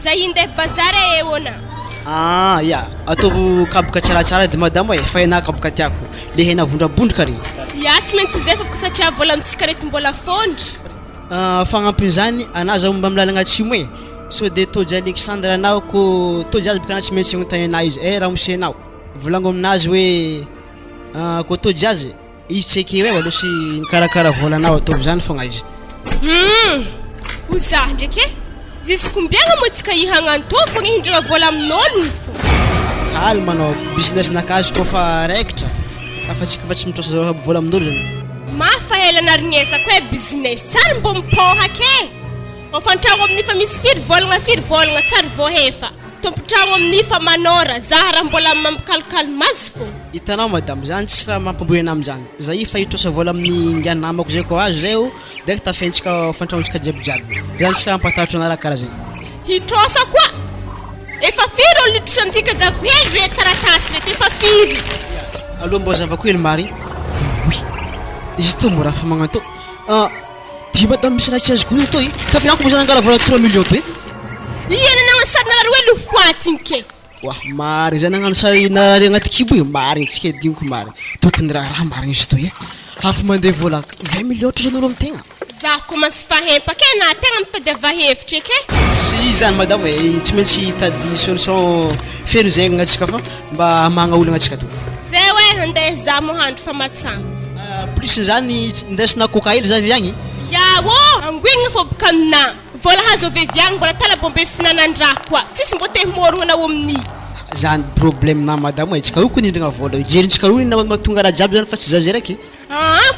Zahinde bazare eona. Ya, ataovy kaboka tsaratsara de madame e, fa ena kaboka tiako. Le hena vondrabondroka regny. Ya tsy maintsy zay fa satria vola amitsika reto mbola fondry. Fagnampin'izany anazy mba milalagna atsimo e. So de Tôjy Alexandre anao ko Tôjy azy bokana tsy maintsy agnontany izy raha mosenao volagno aminazy hoe ko Tôjy azy izy tseky hoe alo sy nikarakara volanao ataovy zany fogna izy Oza ndraiky zisy kombiagna moa tsika ihagnanto fogna hindrina vola amin'ologno fo calme anao business nakazy ko fa raikitra afatsika fa tsy mitrosa vola amin'olo zany mafahela narinezako hoe business tsara mbo mipohake ofantragno amin'ny fa misy firy volagna tsara voahefa tompotragno amin'ny fa manora zahara mbola mampikalikaly mazy fo hitanao madame zany tsy raha mampamboena am'zany za i fa hitrosa vola amin'ny ngiany namako zay ko azo zay o direct tafentsika fantragnontsika jiabijiaby zany tsy raha mampatahotro anaraka karaha zay hitrosa koa efa firy olo hitrosantsika zavely re taratasy reto efa firy aloha mbo zavako hely mary oui izy to mora fa magnato di madame misy raha tsy azoko io to tafinako mbo zanangala vola 3 millions to iena nagnasarina rary hoe lofoatinke wah mary zany nagnano sary narary agnaty kibo io marigny tsika diniko mary tokony raha marigny izy to hafa mandeha vola 20 millions to zany olo amtegna za komansy fahempaka na tegna mitady avahevitra eky si zany madame tsy maintsy hitady solution feno zegny agnatsika fa mba amagna olo agnatsika to zay hoe handeha za mohandro fa matsagna plus zany ndesina kokaily za viagny yawo anguigna fo bukanna vola hazo veviang mbola tala bombe finanandraha koa tsisy mbo te morogna na omni zany problème na madame tsika io konindrigna vola jerintsika io na matonga raha jiaby zany fa tsy zazy raiky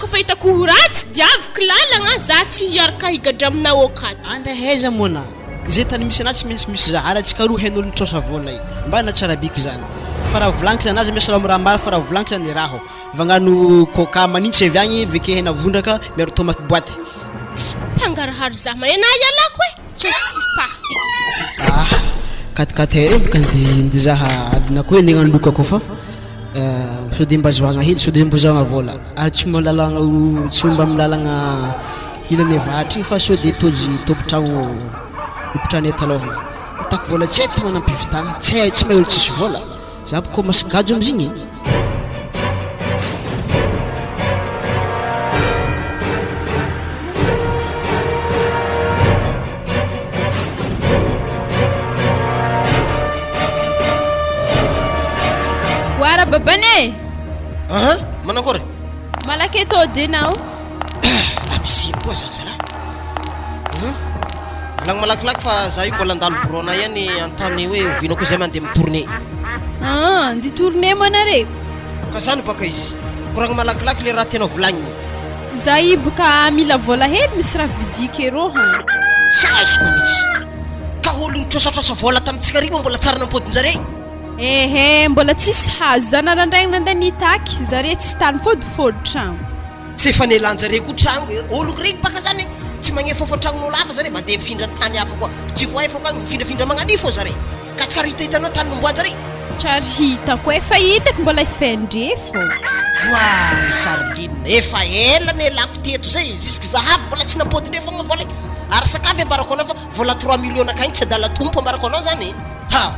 ko fa hitako ratsy diaviko lalagna za tsy hiaraka higadra aminao akato andeheza mona zay tany misy anazy misy zahara tsika ro hain'olo mitrosa vola io mba na tsara biky zany fa raha volaniko zany azy miasala amiraha maro fa raha volaniko zany raha vagnano coca manintsy aviagny veke hena vondraka miaro tomate boîte pangaraharo za manena ialako pa katikatere boka ndizaha adina ko nenga nduka ko fa sodi mbazwanga hili sodi mbuzanga vola ari chimolalanga tsumba mlalanga hilane vatri fa sodi toji toptango iputane talohe tak vola cheti mana pivitanga cheti mayul tsi vola zap ko mas gajo mzingi babane manakore malake to dinao ramisi ko sala lang malak fa zayu bola ndal brona yani antani we vino ko zema ndem tourner di tourner manare kasani pakais kurang malak le ratena vlagny zaibuka mila vola head misra vidike roha sas ko mits ka holung trosa vola tamtsika ri mbola tsara nampodinjare mbola tsisy hazo zana randraigna nandeha nitaky zare tsy tany fodifody tragno tsy fanelanjare ko tragno oloko regny baka zany tsy magnefa fotragnon'olo hafa zare mandeha mifindra tany hafa koa tsy voay fo ka mifindrafindra magnani fo zare ka tsara hita hitanao tany nomboajare tsary hitako efa hitako mbola ifendre fo wa sarlina efa ela ne lako teto zay jusque zahavy mbola tsy nampodindre fogna vola ary sakafy ambarako anao fa vola 3 millions akagny tsy adala tompo ambarako anao zany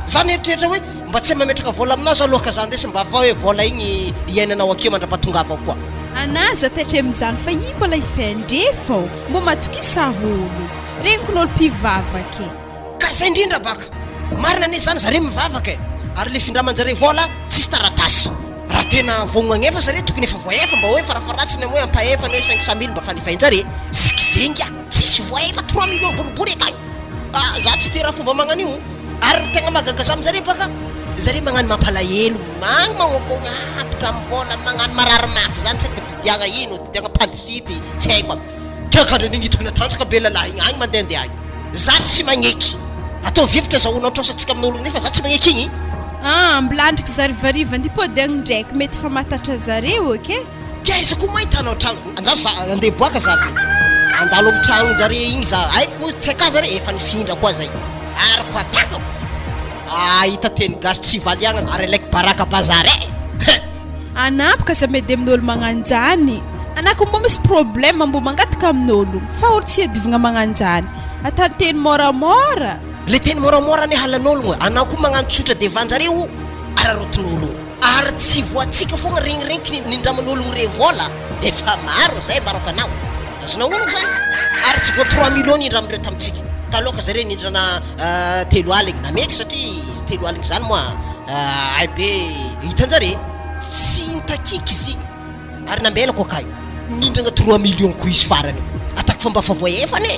zany eritreretra hoe mba tsy mametraka vola aminao za aloha ka zany desy mba fa hoe vola igny iainanao akeo mandra-patongavako koa anaza tatre am'izany fa i mbola ifendre fao mbo matokisa olo regnikon'olo mpivavaka ka zay indrindra baka marina ane zany zare mivavaka ary le findramanjare vola tsisy taratasy raha tena vognagnefa zare tokony efa voaefa mba hoe farafaratsiny hoe ampahefa ny hoe 500 000 mba fanifainjare zikizengy tsisy voaefa 3 millions boribory akagny za tsy te raha fomba magnan'io ary tegna magagaza am'zare baka zare magnano mampalahelo magnokogna apitra amin'ny vola magnano marary mafy zany tsy haiko didiagna ino didiagna pandisity tsy haiko tiakandre nigny tokony atanjaka be lalahy igny agny mandehandeha agny za tsy magneky atao vivitra zahoanao trosatsika amin'olo igny fa za tsy magneky igny mbilandriky zarivariva ndipodegny ndraiky mety fa matatra zareo ake kaiza ko mahitanao tragno andraza andeha boaka zavy andalo amin'ny tragno jare igny za aiko tsy aka zare efa nifindra koa zay ary ko atakako hita teny gasy tsy valiagna ary alaiky baraka bazare anapaka za mede amin'olo magnanjany anako mbo misy problème mbo mangataka amin'olo fa olo tsy adivagna magnanjany atany teny moramora le teny moramora ny halan'ologno anao koa magnano tsotra devanjareo ararotin'ologno ary tsy voatsika fogna regniregniky nindraman'ologno re vola efa maro zay baroko anao azonao ologno zany ary tsy vo 3 millions nindramindreo tamitsika taloka zare nindrana 3 aligny nameky satria 3 aligny zany moa aibe hitanjare tsy nitakiky izy ary nambelako akaio nindrana 3 millions ko izy farany atako famba fa voefany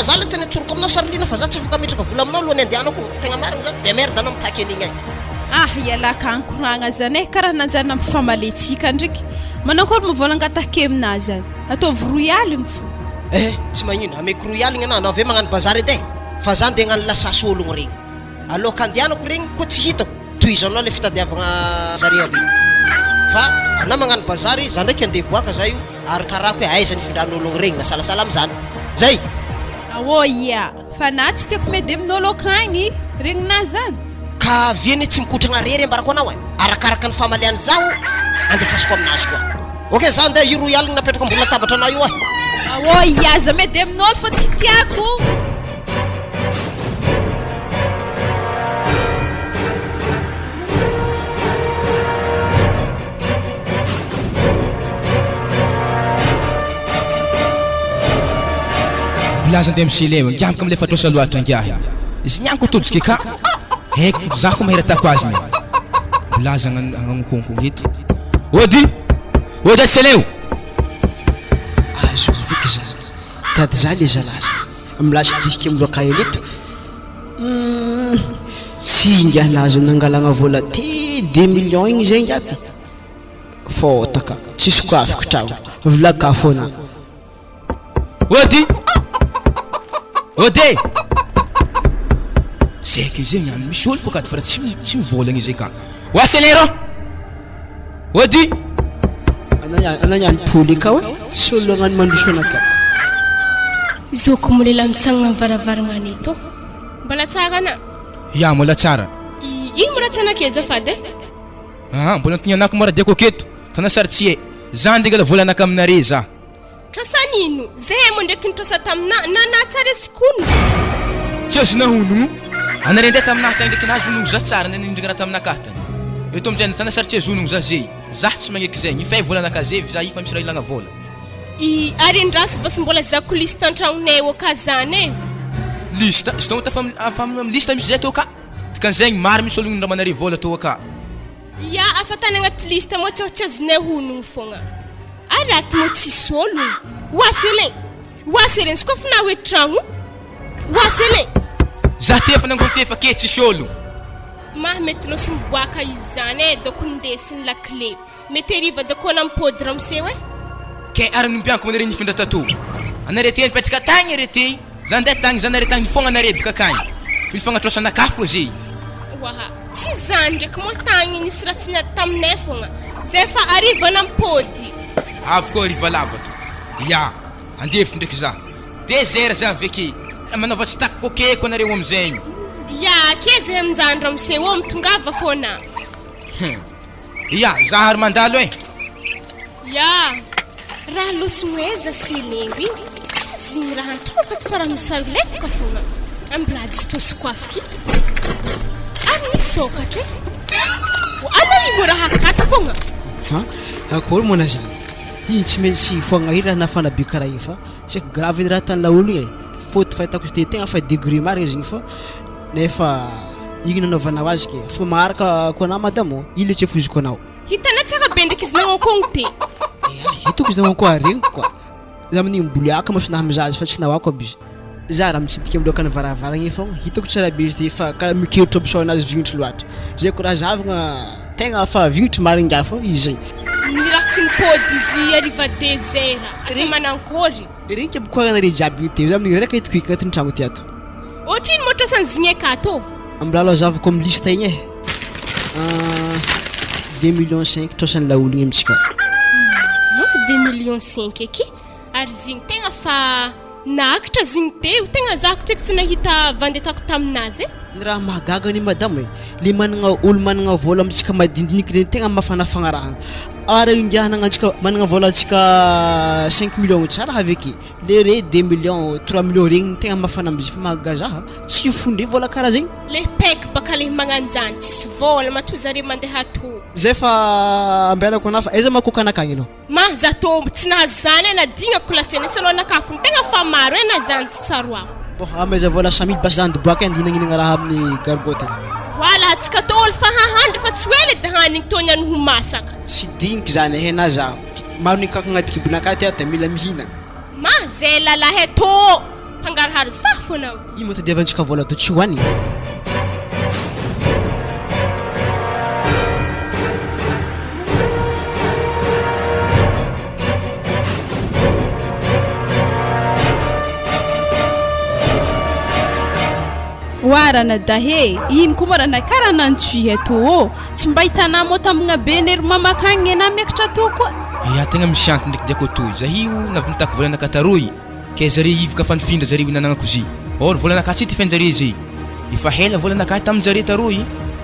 za le tena tsoroko aminao sariliana fa za tsy afaka metraka vola aminao aloha ny andehanako tegna marina zany de merde anao mipaky an'igny agny ialaka ankoragna zany karaha nanjana ampifamaletsika ndraiky manao kory mivolangataky aminazy zany ataovy royaligny fo tsy magnino ameko royaligny anao ave magnano bazary edy fa zany de agnano lasasy ologno regny aloka andehanako regny koa tsy hitako toizanao le fitadiavagna zareo avy fa anao magnano bazary za ndraiky andeha boaka za io ary karaha koe aiza nifindran'ologno regny na salasala am'zany zay ia fa na tsy tiako medy amin'olo akagny regnina zany ka viany tsy mikotragna rery ambarako anao arakaraka ny famaliany zaho andefasiko aminazy koa ok za ndeha io royaligny napetraka ambony latabatra anao io ia za medy amin'olo fa tsy tiako lazan de mselewa ngiamka mle fatosa loatra ngiahy izy nyanko todzike ka hek zafo mahiratako azy ne lazan angonkonko hito odi selew azo vika za tady za le zalaza amlasy dihika amloaka eleto tsy ngialazo nangalagna vola ty 2 millions igny zay ngiaty fotaka tsisy ko afaka trao volaka fona ode seky zay ngano misy olo fokady fa tsy mivolagna izy ka oaselero odi ananyany poly ka tsy olo agnano mandroso anaka izoko molela mitsangana mivaravaragna anito mbola tsara na ya mbola tsara ino mora tanake azafady mbola antinyanako mora diako aketo tana saritsy za ndeka la vola anaka aminare za trasanino zay mo ndraiky nitrosa tamina nanatsara skono tsezy nahonogno anare ndeha taminah tagny ndraiky nahazonono za tsara nanindrigna taminakah tagny eto amizay tana saritsy zonogno za zay za tsy magneky zay ifay vola anaka zay za ifa misy raha ilagna vola ary andrasy bas mbola zako liste antragnonay o ka zany liste sy tonga tafa liste misy zay teo ka dikan'zay maro misy ologno ramanare vola teo ka ya afatany agnaty liste mo tsy azonay honogno fogna ary aty mo tsisy ologno oaselen sy koa fa na hoe tragno oaselen za tefa nangontefa ke tsisy ologno mah mety loso miboaka izy zany doko ndesiny la clé mety ariva doko nampody ramoseo ke ary nimpianko manare nifindra tato anare te nipetraka tagny arety za ndeha tagny zanare tagny fogna anare bika akagny filifagnatrosanaka fo zay waha tsy zany ndraiky mo tagny nisy raha tsy niady taminay fogna zay fa ariva nampody avy koa riva lava to ya andefitra ndraiky za désert za aveke manova tsy tako kokeko anareo amizay ya ke zay aminjany ramoseo mitongava fona ya za ary mandalo ya raha losonoeza selengo igny zigny raha antraoka ty fara misarolefaka fogna ambilady sy tosoko afiky ary misy sokatra ana imo raha akaty fogna akory moana zany iny tsy maintsy foagna iny raha nafana be karaha io fa saiky grave iny raha tany laolo igny faute fahitako izy tegna fa degré marigny izy igny fa nefa igny nanaovanao azy ke fa maharaka ko anao madamo iny le tsy efoziko anao hitana tsaka be ndraiky izy nagnakogno te hitako izy nagnako aregniko koa za amin'igny mboliaka masona amizazy fa tsy nawako aby izy za raha mitsidika amloaka ny varavaragna fogna hitako tsara be izy ty fa ka mikeritra aby sao anazy vignitry loatra zay ko raha zavagna tegna fa vignitry marigny ngia fa izy zay niraky ny pôdy izy ariva désert asa manankory regny kabikoa anare jiaby te za amin'igny raraka hitako ika atin'ny tragno ty ato ohatriny motrasany zigny akato ambilalo zavako amy liste igny 2 millions 5 trosany laolo igny amitsika 2 millions 5 eky ary zigny tegna fa nakatra zigny teo tegna zako tseky tsy nahita vandetako taminazy ny raha mahagaga ny madamo le managna olo managna vola amitsika madindinika regny tegna mafanafagna raha Ara ingiahana antsika managna vola antsika 5 millions tsara aveke. Le re 2 millions 3 millions regny tegna mafana ambizy fa mahagazaha tsy fondre vola karaha zegny. Le pek baka le magnanjany tsisy vola matoa zare mandeha to. Zay fa ambelako anafa aiza makokana akagny aloha. Ma za tombo tsy nahazo zany na digna klasena salon nakako tegna fa maro na zany tsy tsaroako. Bon amaiza vola 100 000 bas zany doboaka andinagnina raha amin'ny gargote. Wala tsika tôl fa hahandry fa tsy hoe le dahanigny tonyany ho masaka. Tsy diniky zany hena zaho. Maro ny kako agnaty kibonaka aty mila mihina. Ma zay lalahy to pangarahary sa fonao. Ino mo tadiavantsika vola to tsy hoany. Warana dahe ino koa marana karaha nantsy to tsy mba hitanao mo tamigna be nery mamakagny na miakatra to koa. Ya tegna misy antony ndraiky diako toy zahio navintako volana kataroy ke zare ivoka fanifindra zare nanagna kozy or volana ka tsy tifenjare izy ifa hela volana ka tamjare taroy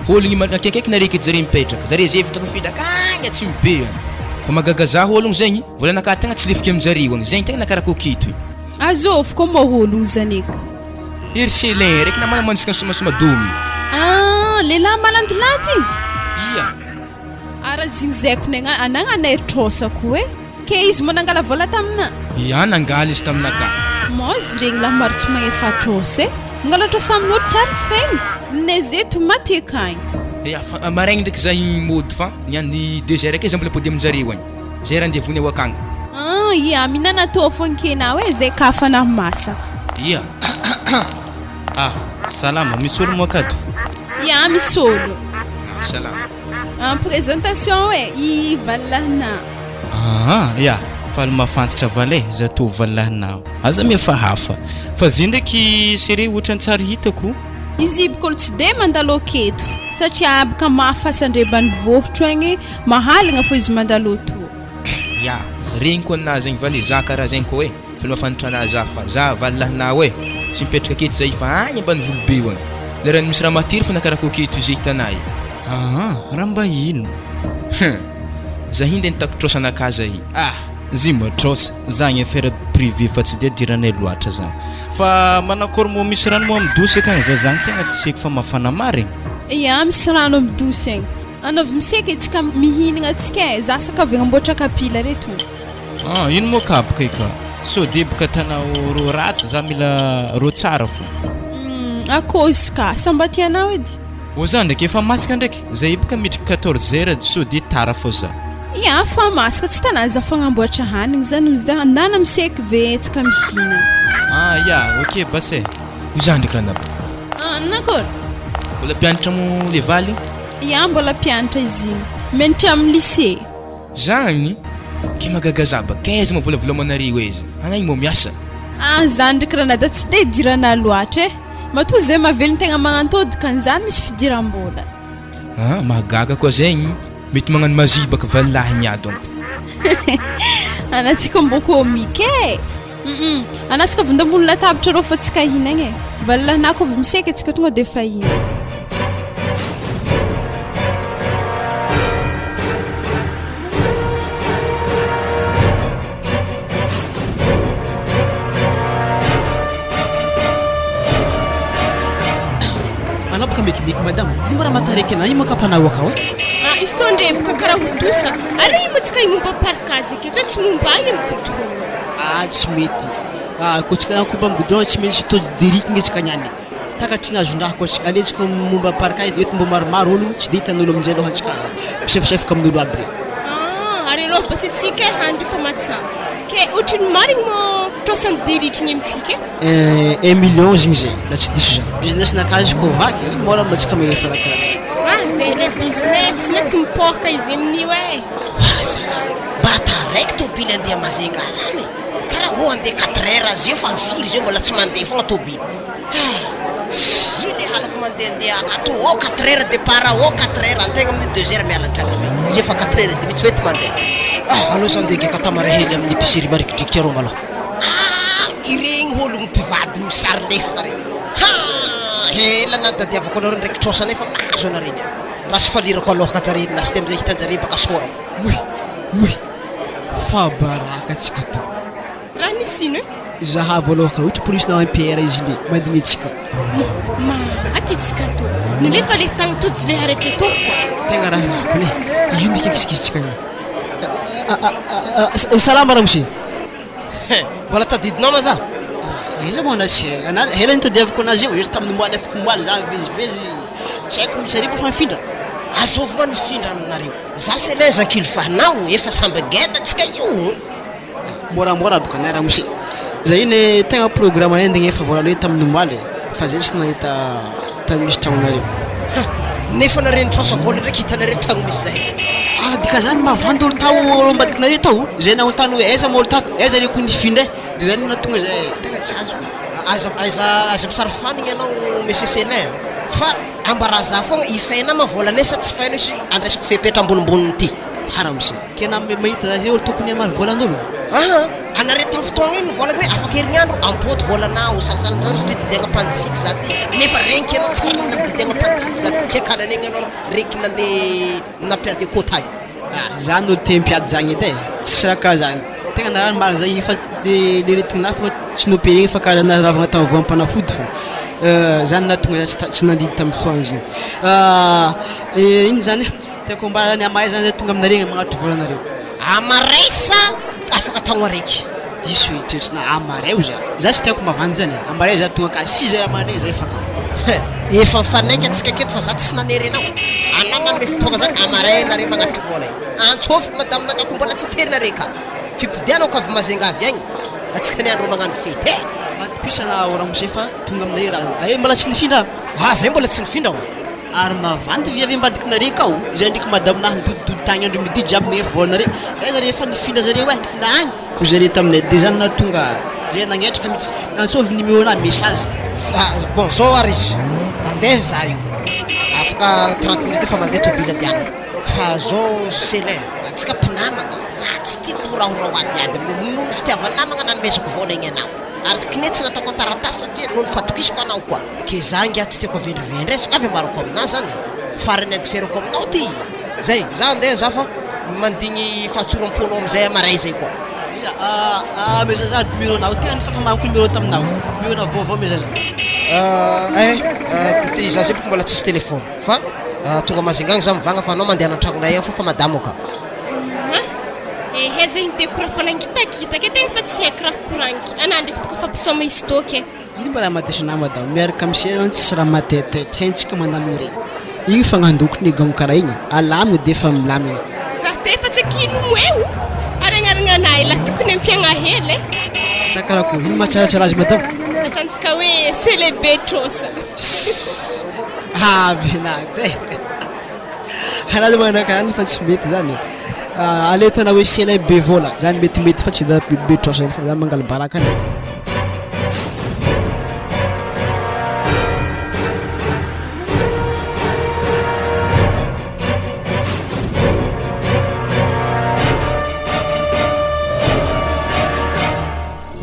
holigny makekek na reky zare mipetraka zare zay fitako finda kanya tsy mibe fa magagaza hologno zegny volana ka tegna tsy lefiky amjare wagny zegny tegna karako kito Azov ko mo hologno zanika. Irselin rek na manamansika soma domy. Leila malandilandy. Iya. Ara zinzeko nena ananga na etrosako ke izy manangala vola tamina. Iya nangala izy tamina ka. Mos regny la maro tsy magnefa trose. Ngala trosa amin'olo tsara fegny. Nezeto matekagny. Ya maregny ndraiky zahy mody fa niany 2 heures ke zambola podi amjare wagny. Zay rendez-vous wakang. Iya minana to fonkena zay kafana masaka. Iya. Salama, misolo mo kato. Ya misolo. Salama. Présentation i valahna. Ya, fal mafantatra vale za to valahna. Aza mefa hafa. Fa zay ndraiky sere ohatrany tsara hitako. Izy ibikolo tsy de mandalo aketo satria abaka mahafasandrebany vohotro agny mahalagna fo izy mandalo to. Ya, regny ko na zegny vale za karaha zegny ko fa mafantatra za fa za valahna sy mipetraka aketo zay fa agny ambany volobe wagny le raha misy raha matiry fa nakarako aketo izay hitanay raha mba ino za hindy nitakotrosana ka zay zy matrosa zagny affaire privé fa tsy de diranay loatra zany fa manakory mo misy rano mo amin'ny dosy akagny za zagny tegna tiseky fa mafana marigny ya misy rano amin'ny dosy agny anaovy miseka itsika mihinagna atsika za sakavy amboatra kapila reto ino mo kabaka ika so debaka tanao ro ratsy za mila ro tsara fo akozy ka samba tianao edy o za ndraiky efa masaka ndraiky zay ibaka midriky 14 heures so de tara fo za ya fa masaka tsy tana za fagnamboatra hanigny zany za nana miseky ve tsika mihina ya ok base za ndraiky raha nabaka nakory mbola mpianatra mo le valy ya mbola mpianatra izy menitra amin'ny lycée zagny ke magagazaba 15 mo volavola manarivo izy agny mo miasa zany ndraiky raha nada tsy de dirana loatra matoa zay mavelony tegna magnantody kan'izany misy fidiram-bola mahagaga koa zegny mety magnano mazibaka valahiny donc anatsika mbo komike anasika vindambolo latabatra rô fa tsika hinagny valahinako avy miseka tsika tonga de fa hina anabaka mekimeky madame ino mara matareky na ino makapanao akao izy to ndrebaka karaha hodosaka ary ino tsika momba parkazy aketo tsy momba agny am'godron tsy mety ko tsika komba amin'ny godron tsy maintsy tojo derikigny tsika niany takatrigna azondraha ko tsika aletsika momba parkazy de eto mbo maromaro olo tsy de hitan'olo amin'izay lohantsika misefasefaka amin'olo aby regny ary aloha basitsika handry fa matsara ke ohatriny marigny mo trosany derikigny amitsika 1 million zegny zay la tsy diso za business nakazy ko vaky mora matsika mefarakara zay le business tsy mety mipoaka izy amin'io bata raiky tobily andeha mazenga zany karaha ho andeha 4 heures zio fa mifiry zio mbola tsy mandeha fogna tobily iny halako mandehandeha ato 4 heures départ 4 heures antegna amin'ny 2 heures miala antragno ame zio fa 4 heures demi tsy mety mandeha aloha sa andeha katamara hely amin'ny épicerie marikidrikitra rô maloha iregny ologno mpivady misary lefaka regny hela nadadiavako anareo ndraiky trosa nefa mahazo anareny raha sy falirako alohaka jare lasy ty amizay hitanjare baka sorako Moy. Fa baraka tsika to. Raha nisy ino? Zahavo aloha ka ohatra police na MPR izy le mandigny tsika. Ma aty tsika to. Nilefa le tagny tojo le arrêté to. Tegna raha ko ne. Ino ndike kisikitsika io. Salama ramose. Mbola tadidinao ma za? Iza mo nasy ana hela nitadiaviko anazy io izy tamin'ny moaly afaka moaly za vezivezy tsy haiko misy arivo fa mifindra. Azovy ma mifindra aminareo. Za se le zakily fanao efa samby geda tsika io. Moramora boka na ramose. Za iny tegna programme ending efa voalaloha tamin'ny moaly fa zay tsy nahita tany misy tragnonareo. Nefa nareny trosa vola raiky hitanareo tragno misy zay. Dika zany mavandy olo tao ambadiky nareo tao zay nahontany hoe aiza ma olo tato aiza reko nifindra de zany natonga zay tegna tsy azo. Aiza misary fanigny anao mesesena fa ambaraza fogna ifaina ma vola nesa tsy faina sy andresiko fepetra ambonimboniny ty. Haramse kena mahita zay olo tokony amary volan'olo. Anare tamin'ny fotoagna iny vola hoe afaka herignandro ampôty volanao salisaliny zany satria didegna pandisity za ty nefa renky anao tsara nadidegna pandisity za ty kanany egny anao renky nandeha nampiady kôtay. Zany olo te mpiady zagny edy tsy raka zany tegna narany mary zay fa le retigna fa tsy nopéré fa karazana ravagna tamin'ny voam-panafody fo zany natonga tsy nandidy tamin'ny fotoagna izy io. Ino zany tiako mba zany amaray zany zay tonga aminaregny magnatry volanareo. Amaray sa afaka tagno araiky? Diso hitretrina amaray za tsy tiako mavandy zany amaray za tonga ka 6 heures amanay zay faka. Efa mifanaiky antsika keto fa za tsy nanery anao. Anana me fotoagna zany amaray nare magnatry vola io. Antsôfiko madame nakako mbola tsy terinare ka. Fipidianao ka avy mazenga avy agny. Atsika ni andro magnano fety. Matpisana oramose fa tonga aminay raha. Mbola tsy nifindra. Zay mbola tsy nifindra. Ary mavandy viavy ambadiky nare kao zay ndriky madame nahy nidodidody tagny andro midi jiaby nefa volanare aiza rehefa nifindra zareo nifindra agny ho zareo taminay de zany natonga zay nagnetraka mihitsy nantsovy numéro na message. Bon zao ary izy andeha za io afaka 30 minutes efa mandeha tobile diana fa zao selin atsika mpinamagna za tsy tiako rahorao adiady nono fitiavana namagna nanomezako vola igny anao ary kinetsy nataoko antaratasy satria nono fatokisiko anao koa ke za ngia tsy tiako avendrivendry esaka avy ambarako aminao zany farany adiferako aminao ty zay za andeha za fa mandigny fahatsoram-polo amizay amaray zay koa. Mezaza numéro nao tegna fa famako numéro taminao numéro na vaovao mezaza. Ty za zay boko mbola tsisy telefôny fa tonga mazingagny za mivagna fa anao mandeha anatrangonay agny fa madamo ka. Heza indekora ngitakitaka tegna fa tsy haiko raha koranky anao ndraiky boka fa mpisoma istoky. Ino mba raha matesana madamo miaraka amisiana tsisy raha matetetry haintsika mandamigny regny igny fagnandokony gamo karaha igny alamigny de fa milamigny. Za te fa tsy kilo moeo arangaranganay la tokony ampiagna hely. Sakarako ino matsaratsara azy madamo? Ataontsika hoe célébétrosa. Venade. Anazy manakany fa tsy mety zany. Aleo tana hoe célébé vola zany metimety fa tsy da betrosa fa zany mangala baraka any.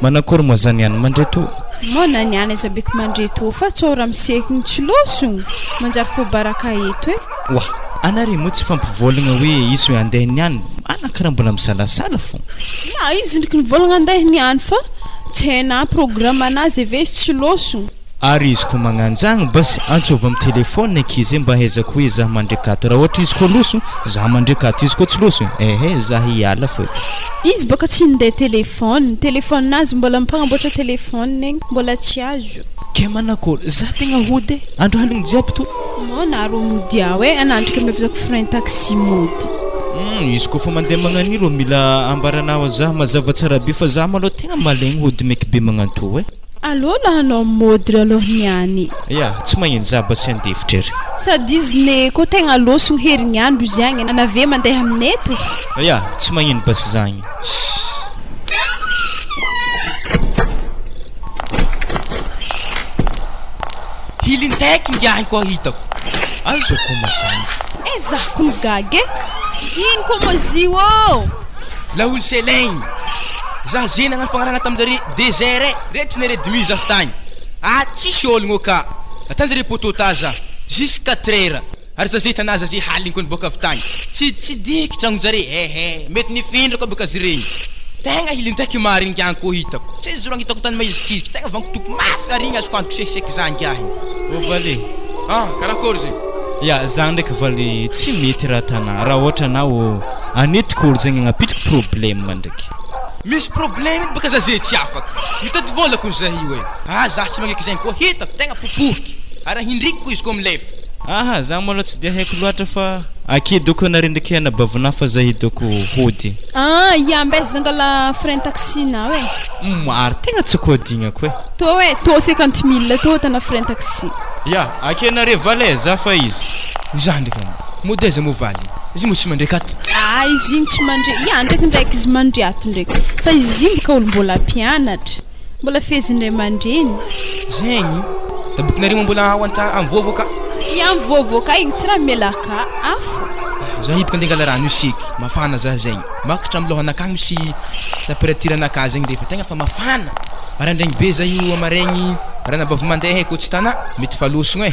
Manakory moa zany ihany mandreto? Mona niany aiza beko mandreto fa tsora miseky ny tsy losogno manjary fo baraka eto Wah, anare moa tsy fampivolagna hoe izy hoe andeha niany anakaraha mbola misalasala fo. Izy ndriky nivolagna andeha niany fa tsy haina programme anazy ave izy tsy losogno. Ary izy ko magnanjagny basy antsova amin'ny telefôny ekizy mba haizako hoe za mandrekato raha ohatra izy ko loso za mandrekato izy ko tsy loso za hiala fo. Izy baka tsy ndeha telefôny nazy mbola mimpagnamboatra telefôny igny mbola tsy azo. Ke manakory za tegna hody andro haligny jiaby to. Mona ro mody aho anandrika mevizako frein taxi mody. Izy ko fa mandeha magnan'iro mila ambaranao za mazava tsara be fa za maloha tegna malegny hody meky be magnanto Allô la hanao mody aloha niany. Ya, tsy magnino za basy andefitra ery. Sady izy ne ko tegna losogno herignandro izy agny anave mandeha aminay eto. Ya, tsy magnino basy zagny. Hilinteky ngiahy koa hitako. Aizo ko masany. Zako migagy ino koa mazio La olo selaigny za zeny agnano fagnarana taminjare désert rehetra nere demi zaho tagny tsisy ologno ka atanjare pototaza jusqu'à 4 heures ary zazy tanaza zay haliny kony boka avy tany tsy diky tragno jare mety nifindra koa boka ziregny tegna hiliny taky mariny giany koa hitako tsy zoragny hitako tany maizikiziky tegna vankotopo mafy arigny azoko andro kisekiseky zany giahiny Valy karakory zay ya zany ndraiky Valy tsy mety raha tana raha ohatra anao anetiko olo zegny agnapitraka problème ndraiky misy problème baka zaze tsy afaka mitady vola kony zahy io za tsy magneky zegny koa hitako tegna popoky ara hindriky koa izy koa milefa za mbola tsy dia haiko loatra fa akidoko anare ndraiky anabavana fa zahy doko hody ya mbes zangala frein taxi na we maro tegna tsy kodignako to we to 50 000 to tana frein taxi ya akenare Valy za fa izy zany ndraiky modèle mo Valy izy mo tsy mandray ato izy tsy mandray ya ndraiky izy mandray ato ndraiky fa izy mbaka olo mbola mpianatra mbola fezindray mandreny zegny dabokinareo mbola hoanta amvovo ka ya amvovo ka igny tsy raha melaka afo za hipaka ndengala rano isiky mafana za zegny makatra amy lohanakagny misy température anaka zegny rehefa tegna fa mafana barandraigny be za io amaregny raha nabavy mandeha ko tsy tana mety falosogno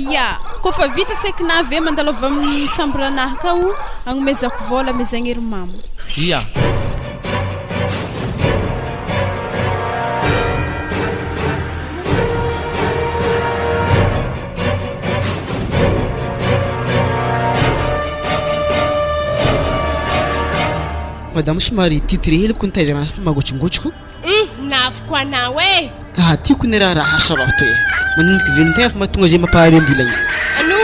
ya koa fa vita seky na ave mandalova amin'ny sambranahy kao agnomezako vola mezagny ery mama ya madame somary titre hely kony taizana fa magotsongotsoko navoko anao e tiako ny raha asa raha to maniniky velon-tegna fa mahatonga zay mampaharendilagny ano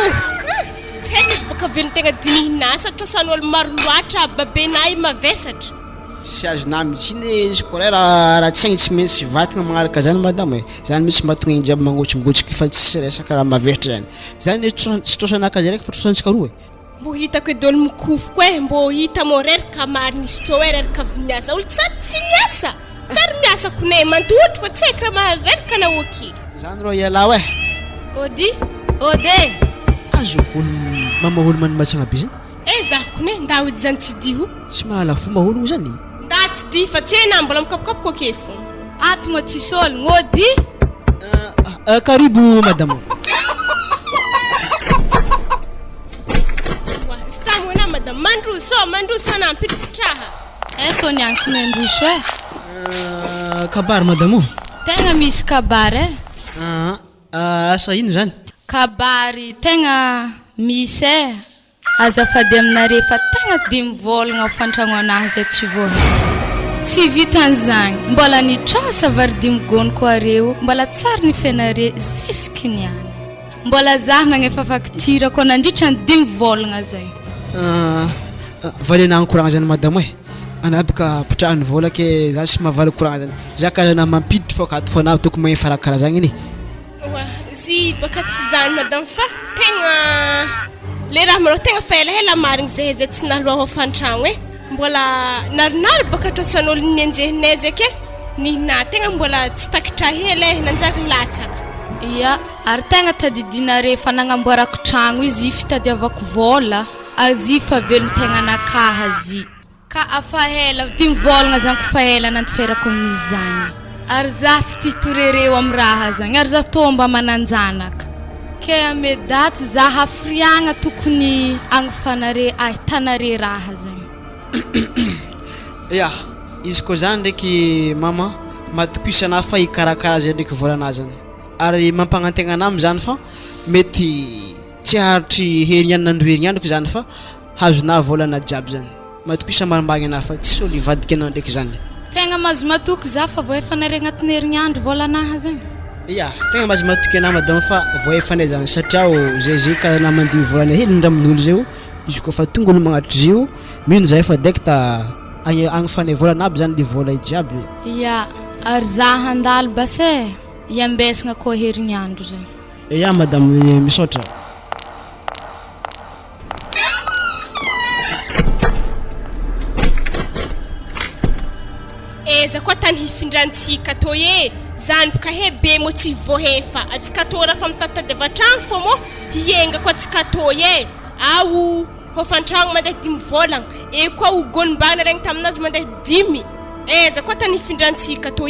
tsy haiko baka velon-tegna dinihina satria san'olo maro loatra babenay mavesatra tsy azona mihitsiny izy koa raha tsy agny tsy maintsy vatagna magnaraka zany madame zany misy mahatonga igny jiaby magotsingotsiky fa tsy resaka raha mavesatra zany tsy trosanaka azy raiky fa trosantsika roa mbo hitako edy olo mikofoko mbo hita mo reraka mariny izy to reraka avy miasa olo sady tsy miasa tsary miasa konay mandohotry fa tsy haiko raha mahareraka na oky zany ro iala we ody azoko olo mama olo manimatsagna be zany zaho konay nda ody zany tsy diho tsy mahala fomba olo zany nda tsy di fa tsy haina mbola mikapokapoka ake fo ato mo tsisy ologno ody karibu madame madame mandroso anampitripitraha eto ni ankony androso kabary madame tegna misy kabary asa ino zany kabary tegna misy azafady aminare fa tegna de mivolagna fantragno anazy tsy voha tsy vitan'izany mbola nitrasa varidimy gony koa reo mbola tsara ny fianare ziskiniany mbola zah nagnefa facture koa nandritra ny dimy volagna zay valena ankoragna zany madame anabika pitrahany vola ke za sy mahavaly koragna zany za kazana mampiditry fô kato fôna toko mahay farakara zany iny zy baka tsy zany madame fa tegna le raha malô tegna fa elaela marigny zay tsy naloha fantragno mbola narinary baka trosan'olo ny anjehinay zay ke nihina tegna mbola tsy takitra hely nanjary latsaka ya ary tegna tadidinare fa nagnamboarako tragno izy fitadiavako vola azy fa velon tegna nakaha azy ka afahela dimy volagna zany ko fahela nantoferako amin'izany ary za tsy titorereo amin'ny raha zany ary za tomba mananjanaka ke ame daty za hafiriagna tokony agnifanare ahitanare raha zany ya izy koa zany ndraiky mama matokoisana fa hikarakara zay ndraiky volana zany ary mampanantegna anamy zany fa mety tsy haritry herinandro nandro herinandroko zany fa hazona volana jiaby zany matokoisa marimbagny ana fa tsy olo ivadiky anao ndraiky zany tegna mazo matoky za fa voefanare agnatin'ny herinandro volanaha zany ya tegna mazo matoky ana madame fa voefanay zany satria zay kazana mandigny volana hely ndra amin'olo zay izy koa fa tonga olo magnatry zio mino zay fa direkta agnifanay volana aby zany le vola ijiaby ya ary za handalo base iambesagna koa herinandro zany ya madame misaotra za koa tany hifindrantsika to zany boka be mo tsy vohefa atsika to raha fa mitatadiava tragno fô mo hienga koa atsika to ao hofantragno mandeha 10 volagna koa ugonimbagna regny taminazy mandeha 10 za koa tany hifindrantsika to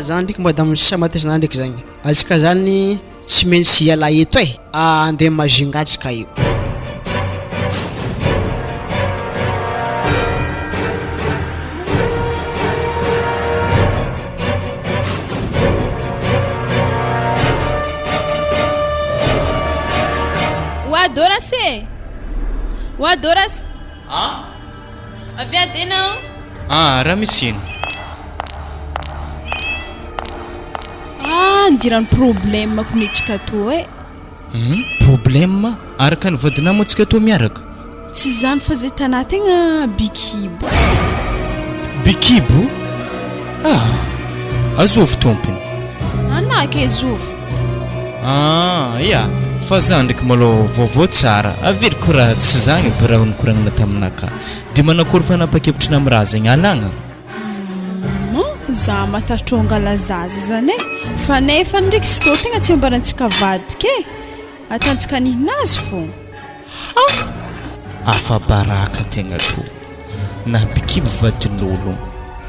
zany ndraiky madame sisa matesana ndraiky zany atsika zany tsy maintsy ala eto e andeha majingatsika io Wadoras avy adenao raha misy ino ndiran'ny problème kumetsika to e problème araka ny vadinamo atsika to miaraka tsy zany fa zay tanà tegna bikibo azovy tompony anake zovy ia fa za ndraiky malo vaovao tsara averiko raha tsy zagny raha nikoragnana taminaka dia manakory fanapa-kevitra amin'ny raha zegny alagna za matatronga lazazy zany e fa nefa ndraiky sy to tegna tsy ambarantsika vadika e atantsika nihinazy fo afa-baraka tegna to na bikibo vadin'olo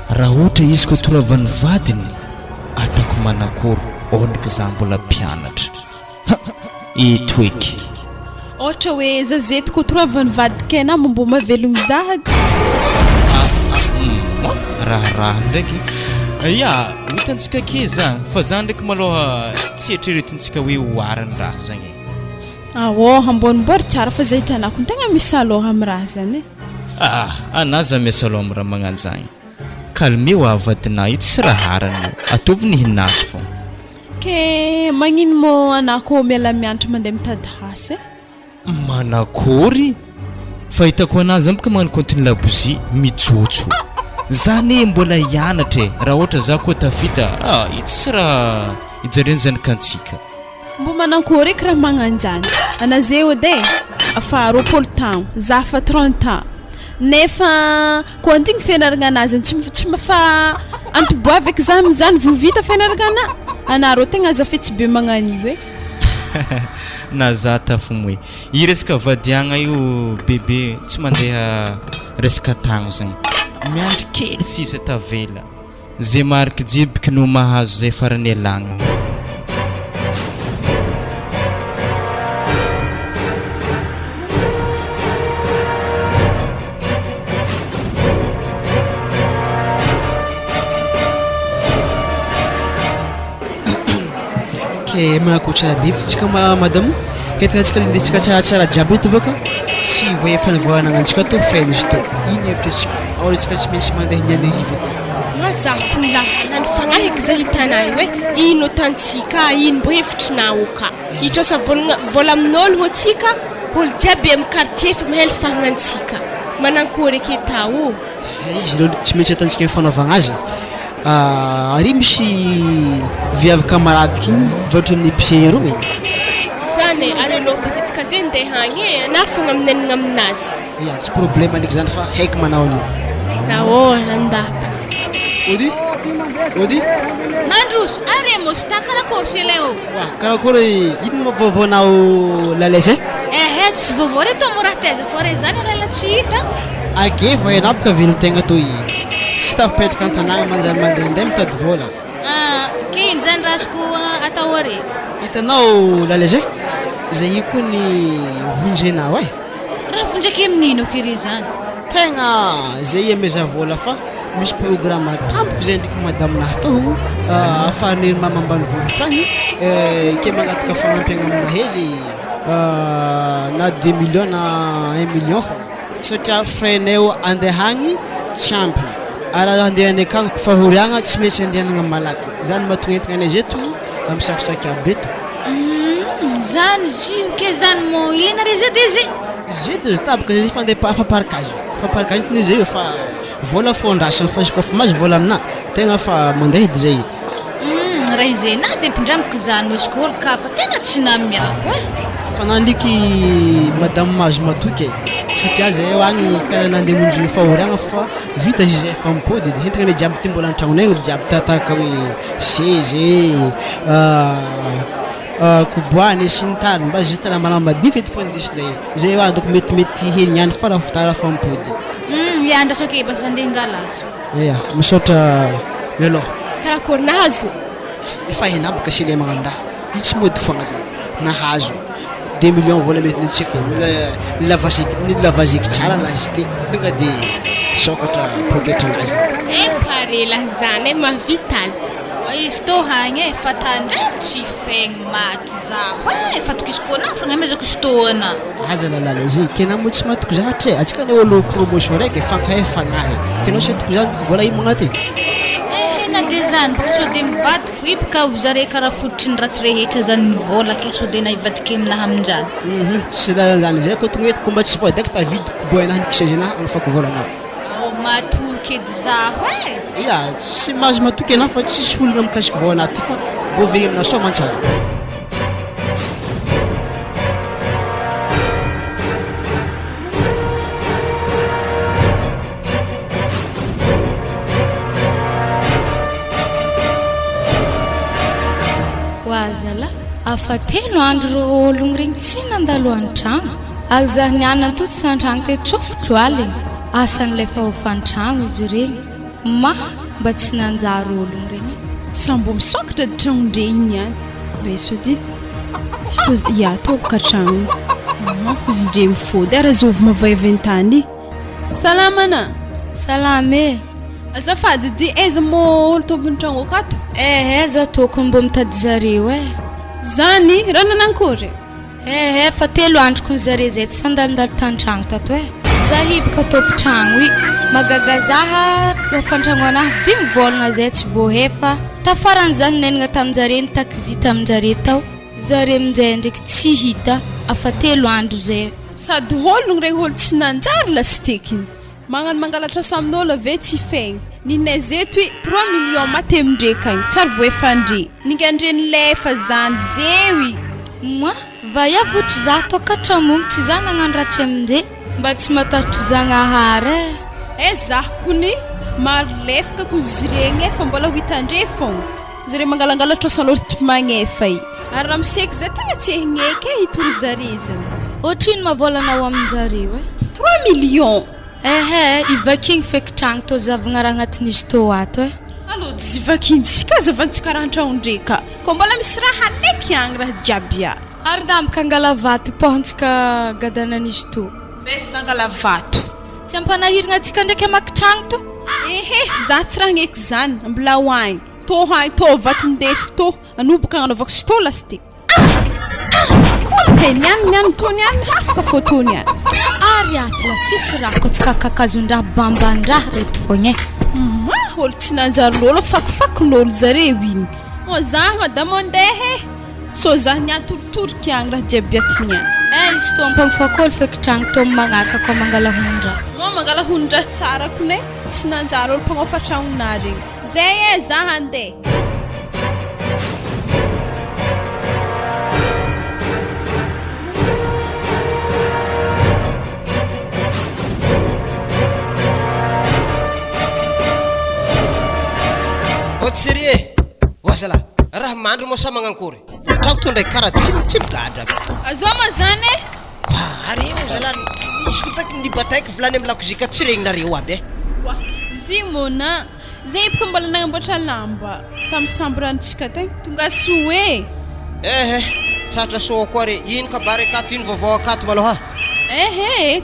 raha ohatra izy ko toravany vadiny atako manakory ondriky za mbola mpianatra eto eky ohatra hoe zazety ko toravany vadika na mombo mavelogny zahady raha ndraiky ia hitantsika ke za fa za ndraiky maloha tsy eritreretintsika hoe hoarany raha zagny ambonimbary tsara fa zay hitanako ny tegna misy aloha amin'ny raha zany anaza miasa aloha amin'ny raha magnano zagny kalme ho avadina io tsy raha harany ataovy ny hinazy fo ke magnino mo anako miala mianatra mandeha mitady hasy manakory fa hitako anazy ampika magnano continue labozy mijotso zany mbola hianatra raha ohatra za koa tafita tsy raha ijareny zany kantsika mbo manakory eky raha magnanjany anazay ode afa 20 taogno za fa 30 ans nefa ko antigny fianaragna anazy tsy mafa antoboavy eky za mizany vovita fianaragna anaro tegna aza fe tsy be magnan'io e na za tafomoe i resaka vadiagna io bebe tsy mandeha resaka tagno zagny miandry kely sisa tavela zay mariky jibiky no mahazo zay farany alagna ke manakotsara bivitsika madamo hetinantsika lindesika tsara jiaby eto baka tsy voefanavoanagnantsika to faina izy to ino hevitra atsika aorantsika tsy maintsy mandeha nianeriva mazako lahana ny fagnahy zay hitanay hoe ino tantsika ino mbo hevitrinao ka hitrosa vola amin'olo atsika olo jiaby amin'ny quartier fa mahely fagnantsika manankory ake tao izy lo tsy maintsy atantsika mifanaovagna azy ary misy viavy camaradiky igny voatra amin'ny épicerie rô zany ary aloha pasitsika zay ndeha hagny na fogna aminenagna aminazy ia tsy problème ndraiky zany fa haiko manao an'io nandapas ody mandros are mosta karakory se leo karakory ino vaovaonao lalaizy tsy vaovao re to moraha taiza fô re zany lala tsy hita age vo hainao boka velon-tegna to tsy tafipetraka an-tanàgna manjary mandehandeha mitady vola ke ino zany rasoko atao are hitanao lalaizy zay io koa ny vonjenao raha vonjake amin'ino kiri zany tegna zay ameza vola fa misy programme tampoko zay ndraiky madaminahy to afahanery mamambany vohitra agny ke magnataka fanampiagna amina hely na 2 millions na 1 million fa satria frainao andehagny tsy ampy araha andehany akagny fa horiagna tsy maintsy andehanagna malaky zany mahatonga entigna anay zeto amisakisaky aby eto zany zio ke zany mo ilena re zedy tabaka zay fandeha faparikage tony zay fa vola fondrasana fa izy koa fa mazy vola amina tegna fa mandeha edy zay raha izay na dia mpindramiko zany moskoly ka fa tena tsy namiako fa nandriky madame mazo matoky satria zay agny kaza nandeha monjy fa horiagna fa vita izy zay fa mipody hentigna anay jiaby ty mbola an-tragnonay jiaby tataka hoe sezy koboany sy ny tary mba zay tena manamadinika ety fondesinay zay andoko metimety herignany fa raha fotara fa mipody miandra soke basa andeha ngalazo ia misaotra melo karakory nahazo efa hainao boka se le magnandraha Tsy mody fogna zany nahazo 2 millions vola mety tsika lavaziky tsara na izy ty tonga de sokatra poketra anazy parela zany mavita azy izy tô hagny fa tandremo tsy fegny maty zaho fa tokisy kona fogna mezako izy tô ana aza lalala izy kena mo tsy matoko zahatra atsika ne olo promotion raiky fankahe fanahy kenao se toko zany vola imagna ty na de zany baka so de mivadika fo ibaka zare karaha fototry ny ratsy rehetra zany ny vola ke so de na ivadika aminahy aminjany tsy lalala zany zay ko tonga eto mba tsy voadaka tavidy koboanahy ny kisage anahy amifako volanao matoky edy zaho ia tsy mahazo matoky anahy fa tsisy olona mikasiky vao anaty fa voavery amina so mantsara Wazala afatelo andro ro ologno regny tsy nandalo an-tragno ary zah nianana toto san-tragno te tsofotro aligny asan'ilay fa hofantragno izy regny mba tsy nanjary ologno regny sambo misokatra di tragno ndre igny any beso di ia toboka tragno izy ndre mifody ary azovy mavaivy an-tany salamana salame azafady di aiza mo olo tompony tragno akato za tokony mbo mitady zareo zany raha nanankory fa 3 andro kon zare zay tsy sandalindalo tan-tragno tato za hibaka tompo-tragno i magaga zaha fantragno anahy 5 volagna zay tsy voahefa tafaran'izany nenagna taminjare ny taxi taminjare tao zare aminjay ndraiky tsy hita afa 3 andro zay sady ologno regny olo tsy nanjary lastekiny magnano mangalatra so amin'olo ave tsy fegny ninay zeto 3 millions maty amindrekagny tsary voefandre ningandreny lefa zany zewi va yavotro za tokatra mongno tsy za nagnano ratry aminjay mba tsy matatro zagnahary zaho kony maro lefaka ko izy regny fa mbola hitandre fogna zare mangalangalatra salorty magnefa i ary raha miseky zay tegna tsy hegneky hitoro zare zany ohatrino mavolanao aminjareo 3 millions ivakigny feky tragno tô zavagna raha agnatin'izy tô ato allo zivakintsika zavantsika raha an-tragno ndraika ko mbola misy raha aleky agny raha jiaby ary ndambaka angala vato pohontsika gadanan'izy tô besa angala vato tsy ampanahiragna atsika ndraiky amaky tragno to za tsy raha gneky zany mbola hoagny tô hagny tô vato ndesiko tô anobaka agnanovako sy tô lasty koka niany tô niany hafaka fotony any ary atla tsisy raha ko tsy kakakazon-draha bamban-draha reto fogna olo tsy nanjarin'olo fakifakin'olo zare igny zah madame ondehe so zah niany torotoroky agny raha jiaby atiny any izy tô ampagnifakolo feky tragno tô magnaraka koa mangala hondraha mangala hondraha tsara kone tsy nanjary olo mpagnofa tragnonah regny zay zah andeha Sérieux wazala raha mandro mo sa magnankory tragno to ndraiky karaha tsy migadra azoma zany ary mo zala izy ko taky ny bataika volany amin'ny lakozika tsy regninareo aby zimona zay baka mbola nagnamboatra lamba tamin'ny sambranotsika tagny tonga soe tsatra so koa re ino kabary akato ino vaovao akato maloha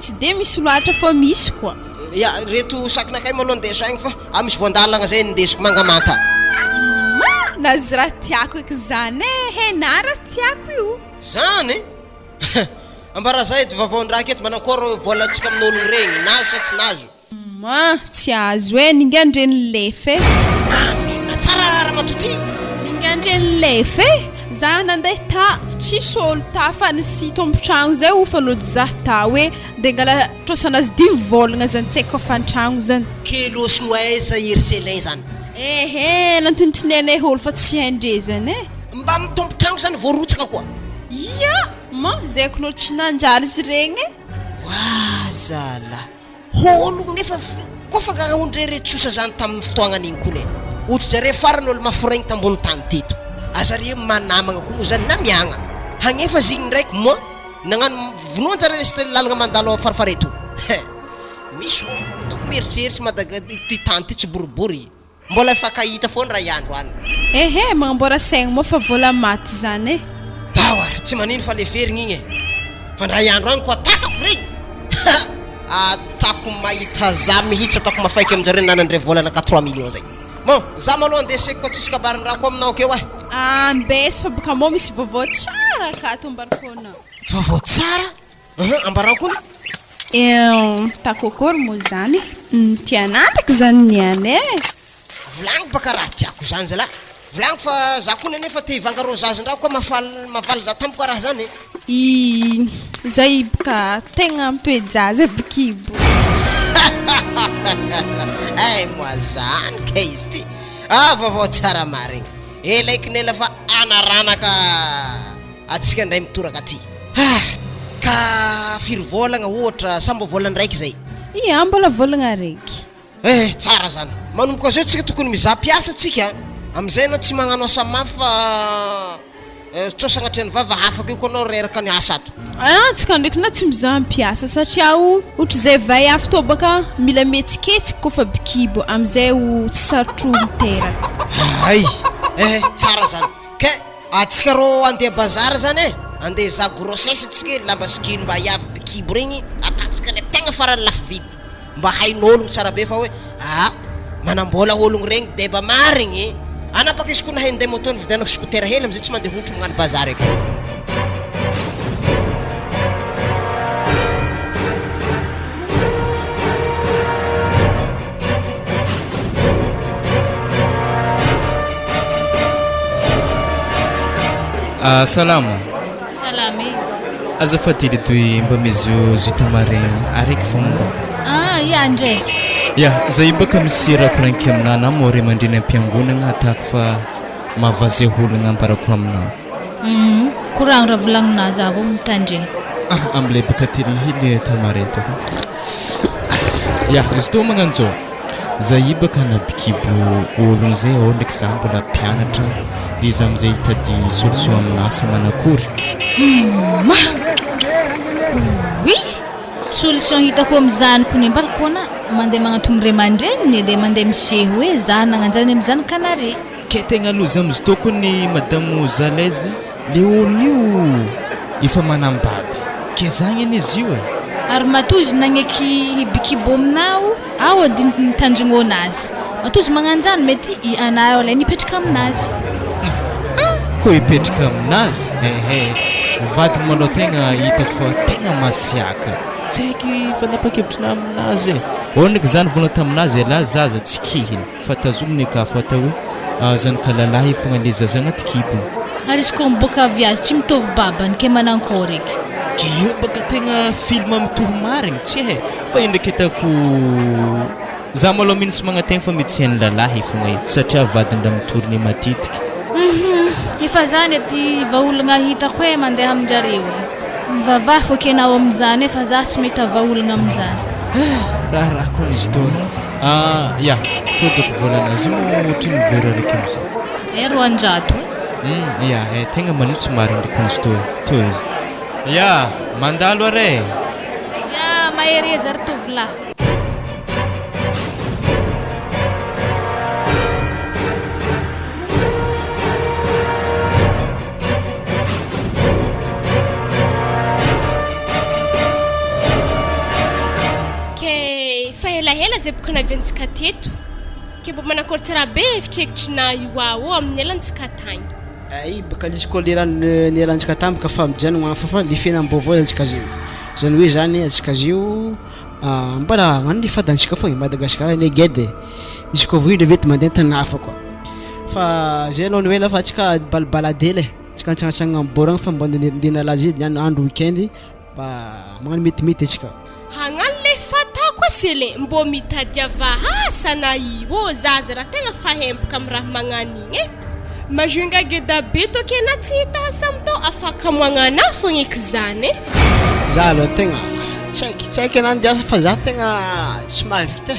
tsy de misy loatra fa misy koa ya reto sakinakay maloha ndeso agny fa misy voandalagna zay ndesiko mangamanta nazy raha tiako eky zany henara tiako io zany ambara zay ty vavaondraha keto manakory volatsika amin'ologno regny nazo sa tsy nazo tsy azo ningandreny lefe na tsara raha matoty ningandreny lefe za nandeha ta tsisy olo ta fa nisy tompo-tragno zay ofan'olo zah ta hoe de ngala trosanazy 10 volagna zany tsy haiko afantragno zany kelosino aiza ierselain zany nantontonenay olo fa tsy haindre zany mba mitompo-tragno zany voarotsaka koa zay kon'olo tsy nanjary izy regny wazala olo nefa kofa kahahondreretsosa zany tamin'ny fotoagnan'igny kone ohatra zare farany olo maforegny tambony tany teto azare manamagna koa zany na miagna hagnefa zigny ndraiky moa nagnano vonoanjare resy lalagna mandalo farifareto misy olo toko mieritreritry madaga ty tany ty tsy boribory mbola efa kahita foana ray andro any ehe magnamboara saigny moa fa vola maty zany e daoara tsy manino fa le verigna igny e fa ray andro any ko atakako regny atako mahita za mihitsy atako mafaiky aminjareo nanandre volana 4 millions zay bon za maloha andeha seko tsisy kabarin-draha ko aminao keo mbesy fa boka moa misy vaovao tsara akato ambarikona vaovao tsara ambarako ny takokory moa zany tianandraky zany niany e volagno baka raha tiako zany zala volagno fa za koa nefa te hivanga rozazindraha koa mafaly za tampoka raha zany zay boka tegna mpejaza bikibo ay moa zany ka izy ty vaovao tsara marigny elaiky nela fa anaranaka atsika ndray mitoraka aty ka firy volagna ohatra sambo volana raiky zay mbola volagna raiky tsara zany manomboka zao tsika tokony mizaha piasa tsika amizay na tsy magnano asa mafy fa tsosagnatry ny vava afaka io koa anao reraka ny asa ato tsika ndraiky na tsy mizaha mpiasa satria ohatra zay vai afy to baka mila metsiketsika kofa bikibo amizay tsy sarotro miteraka ay tsara zany ke atsika ro andeha bazary zany andeha za grossesse tsika lamba skino mba hiavy bikibo regny atatsika le tegna farany lafo vidy mba hain'ologno tsara be fa hoe manambola ologno regny deba marigny anapaka izy koa nahay nday motony vidianako scooter hely amizay tsy mandeha hotro magnano bazary eky salama azafady toy mba mizo zitamarin araiky fomba Andre zay baka misy raha ranky aminana more mandreny ampiangonagna atako fa mavazay ologna amparako amina koragno raha volagninao za vao mitandre am'lay baka teny hely tamarin to izy to magnanjo zay baka na bikibo ologno zay ao ndraiky za mbola mpianatra izy amizay hitady solution aminasa manakory solution hitako amizaniko ny ambarikona mandeha magnatombo ray aman-dreniny dia mandeha miseho hoe za nagnanjany amizanaka anare ke tegna loza amizy toko ny madamo zalaise le ologno io efa manambady ke zagny any izy io ary matozy nagneky bikibo aminao ao adiny mitandrigno anazy matozy magnanjany mety anao alay nipetraka aminazy koa hipetraka aminazy vadiny maloha tegna hitako fa tegna masiaka tsy haiky fa napakevitra aminazy ndraiky zany volana taminazy la zaza tsy kihiny fa tazominy akafo atao hoe zanak'alalahy fogna le zaza agnaty kibony ary izy koa miboaka avy azy tsy mitovy babany ke manankory eky ke io baka tegna film mitohy marigny tsy hay fa io ndraiky hitako za maloha minisy magnategna fa mety tsy hain'ny lalahy fogna izy satria vadiny mitoriny matetiky efa zany ety vaolagna hitako hoe mandeha aminjareo mivavaha fô kenao amizany fa za tsy mety avaolagna amizany raha koa izy to todako volanazy io ohatriny mivory araiky amizay 200 tegna manitsy marigny ndraiky izy to izy mandalo are mahery zary tovolahy hela zay boka naviantsika teto ke mba manakory tsara be ekitrekitrina io amin'ny alantsika tagny baka izy koa ny alantsika tagny baka fa mijanogna fa le fiainam-baovao antsika zany hoe zany antsika zio mbara agnano le fadantsika foagna Madagasikara ne gede izy koa voindra vety mandeha tanafa koa fa zay aloha ny hoe lafa antsika balabaladely antsika antsangatsangana amboragna fa mba ndeha nalazy niany andro weekend mba magnano metimety antsika hagnano le fatako asele mbo mitady avahasana io zaza raha tegna fahempaka amin'ny raha magnano igny majoinga geda be to ke na tsy hita asa amtao afaka moagnana fogna eky zany za aloha tegna tsy haiky anandiasa fa za tegna tsy mahavita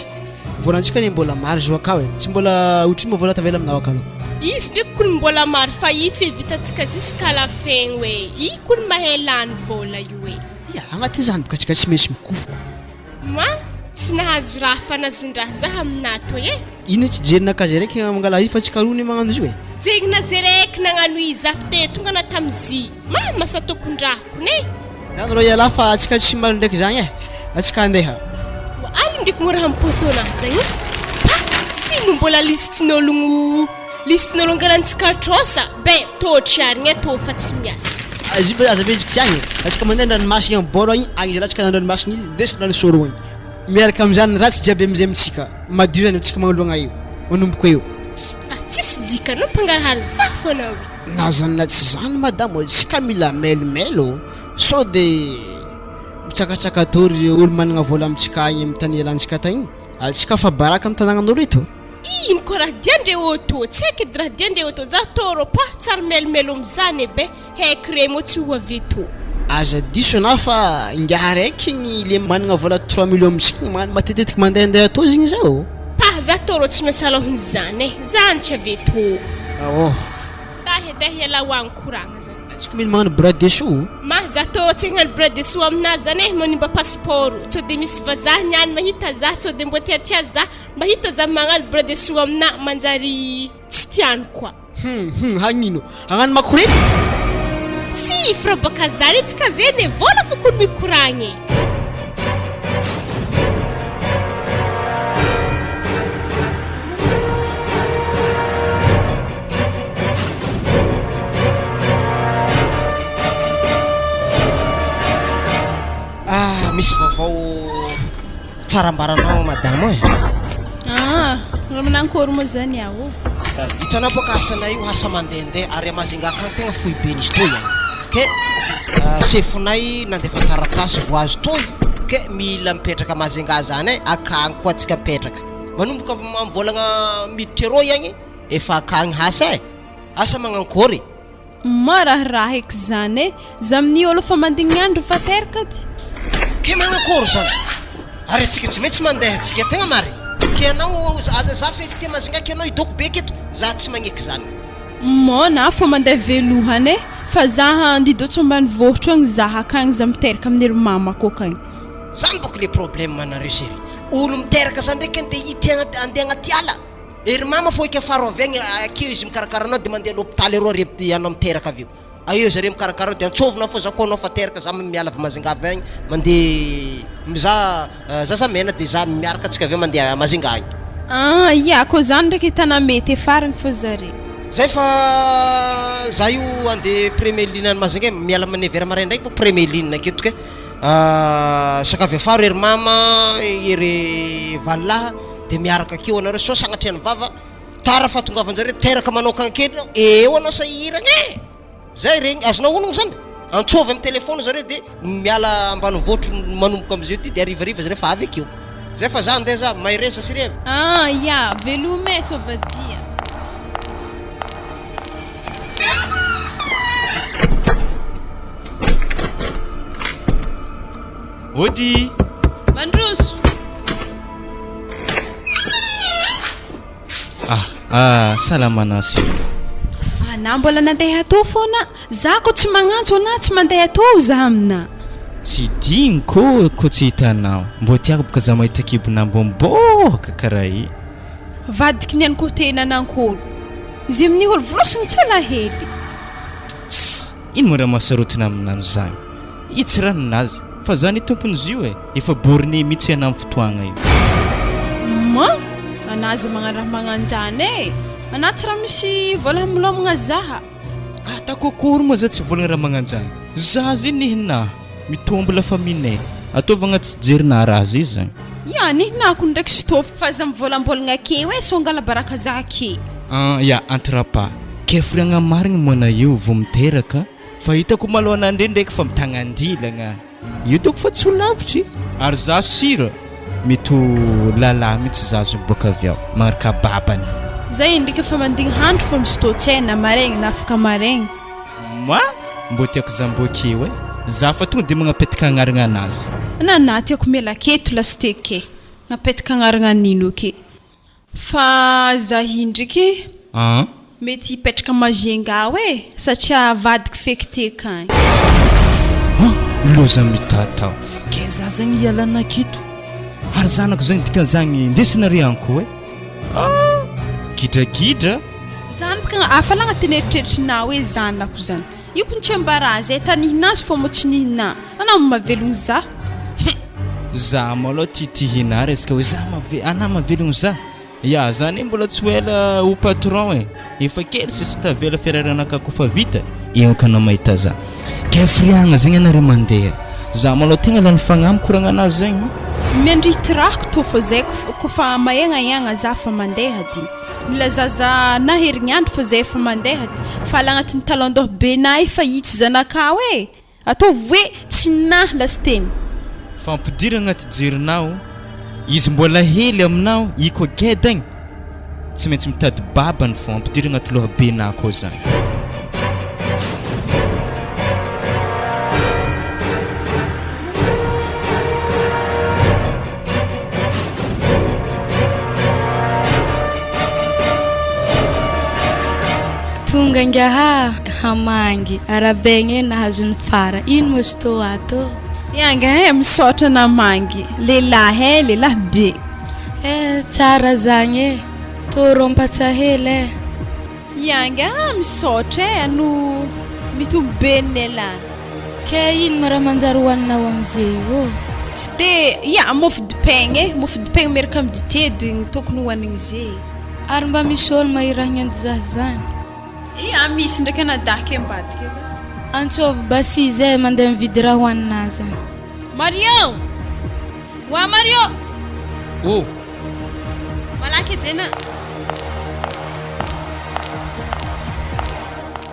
volantsika ny mbola maro zo akao tsy mbola ohatry mo vola tavela aminao akalo izy ndraiky kony mbola maro fa i tsy vitantsika jusqu'à la fin hoe i kony mahay lany vola io hoe agnaty zany boka antsika tsy maintsy mikofoko tsy nahazo raha fa nazon-draha zaho aminato e ino tsy jerinakazy raiky mangala ifa tsy karony magnano izy hoe jegna zay raiky nagnano izy afy te tonga na tamizy masa tokondrahako ne zany rô iala fa atsika tsy maro ndraiky zany e atsika andeha ali ndiko mo raha miposona zagny sino mbola listin'ologno galantsika atrosa be tôtry arigny tô fa tsy miasa azy aza mendriky zany atsika mandeha andranomasina amin'ny bôla igny agny zala atsika andranomasina igny desina rano soro igny miaraka am'zany raha tsy jiaby amizay amitsika madio zany atsika magnoloagna io manomboka eo tsisy dika no mpangarahary za foana nazanina tsy zany madamo tsika mila melimelo so de mitsakatsaka tory olo managna vola amitsika agny amin'ny tany ialantsika tagny atsika fa baraka amin'ny tanàgnan'olo eto ino koa raha diandre auto tsy haiko edy raha diandre auto za toro pa tsary melimelo am'zany be haiky re mo tsy ho aveto aza diso ana fa ingaha raiky ny le managna vola 3 millions amitsika matetetiky mandehandeha atô zigny zao za toro tsy miasalohan'izany e zany tsy aveto dahy ala hoagny koragna zany atsika mila magnano bras dessous za toro tsy hagnano bras dessous aminazy zany e manimba passeport tsy de misy vazaha niany mahita za tsy de mbo tiatia za mahita za magnano bras dessous amina manjary tsy tiany koa hagnino hagnano makorety sifra baka zany itsika zany e vola fokony mikoragny misy vaovao tsarambaranao madamo e raha manankory moa zany aho hitanao boka asana io asa mandehandeha ary amazingaka agny tegna fohy be nisy toy agny ke sefonay nandefa taratasy voazo toy ke mila mipetraka amazinga zany e akagny koa atsika mipetraka manomboka mivolagna miditra ero agny efa akagny hasa e asa magnankory raha eky zany e za amin'ny olo fa mandigny andro fa teraka ty ke magnakory zany ary atsika tsy maintsy mandeha atsika tegna mary ke anao za feky ty mazingaka anao idoko beky eto za tsy magneky zany na fa mandeha velohany e fa zaha andidotso ambany vohotro agny zaha akagny za miteraka amin'ny ry mama koa kagny zany boka le problème manareo sery olo miteraka zany ndraiky andeha ity andeha agnaty ala ery mama fo ika faroavegny akeo izy mikarakara anao de mandeha l'hôpital ero rety anao miteraka avy eo ayo zare mikarakara de antsovina fo za koa anao fa teraka za miala avy mazingavy agny mandeha za mena de za miaraka atsika avy eo mandeha mazinga agny ya koa zany ndraiky tana mety farany fo zare zay fa za io andeha premier ligne any mazinga miala manevera marainy ndraiky boka premier ligne aketo ke sakavy afaro ery mama ery valaha de miaraka akeo anareo so sagnatriany vava tara fahatongavanjare teraka manokagna kely eo anao sahiragna e zay regny azonao onogno zany antsovy amin'ny telefôny zareo de miala ambany voatro manomboka amizio ty de arivariva zareo fa avy akeo zay fa za andeha za mairesa sire ya velume sovadia ody mandroso salamana sy na mbola nandeha atô foana za ko tsy magnantso ana tsy mandeha atô za amina tsy digny ko tsy hitanao mbo tiako boka za mahita kibona mbomboka karaha i vadiky ny anko tena nankolo izy amin'ny olo volosiny tsy alahely ino mo raha mahasarotina aminano zany itsy raha ninazy fa zany tompon'izy io e efa borne mihitsy iana amin'ny fotoagna io anazy magnano raha magnanjany e anaty raha misy vola milomagna zaha takokory moa za tsy volagna raha magnanjany za zay nihina mitombo la famille ataovagna tsy jerina raha zay zany nihinako ndraiky stofy fa za mivolambolagna ke hoe songala baraka za ke antrapa ke firiagna marigny moana io vo miteraka fa hitako malohanandre ndraiky fa mitagnandilagna io toko fa tsy ho lavitry ary za sira mety lalahy mihitsy zazo boka avy ao magnaraka babany zay ndraiky fa mandigny handro fa misy tôtsaina maregny na afaka maregny mbo tiako za mbokeo e za fa tonga de magnapetaka agnaragna anazy na tiako miala keto lasteke napetaka agnaragna nino ke fa za hindraiky mety hipetraka mazenga hoe satria vadiky feky tekagny loza mitatao ke za zagny ialana keto fary zanako zagny dikan'izagny ndesinare anko gidragidra zany baka afala agnatin'ny eritreritrinao hoe zanako zany io ko tsy embarazy tanihinazy fô mo tsy nihina anao mavelogno za za malô tihina resaka hoe za ana mavelogno za ya zany mbola tsy hoela ho patron efa kely sisy tavela fiararanaka kofa vita eoka na mahita za ke friagna zegny anare mandeha za malô tegna lany fagnamy koragna anazy zegny miandritrahako to fô zay kofa mahegnaiagna za fa mandeha dy mila zaza na herignandro fô zay efa mandeha fa ala agnatin'ny talon-doha benay fa itsy zanakao ataovy hoe tsy nahy lasteny fampidira agnaty jerinao izy mbola hely aminao iko gedagny tsy maintsy mitady babany fô ampidira agnaty loha benay koa zany tonga ngaha hamangy arabegny nahazony fara ino mozy tô ato yanga misaotra namangy lehilahy be tsara zagny tô rompatsahely yanga misaotra ano mitombo be ny lehilahy ke ino mara manjary hoaninao amizay tsy de mofo dipegny miaraka amin'ny dité igny tokony hoanigny zay ary mba misy olo mahirahigny andy zah zany misy ndraiky anadaky ambadika antsovy basi zay mandeha mividy raha hoaninazy Mario Mario malaky edena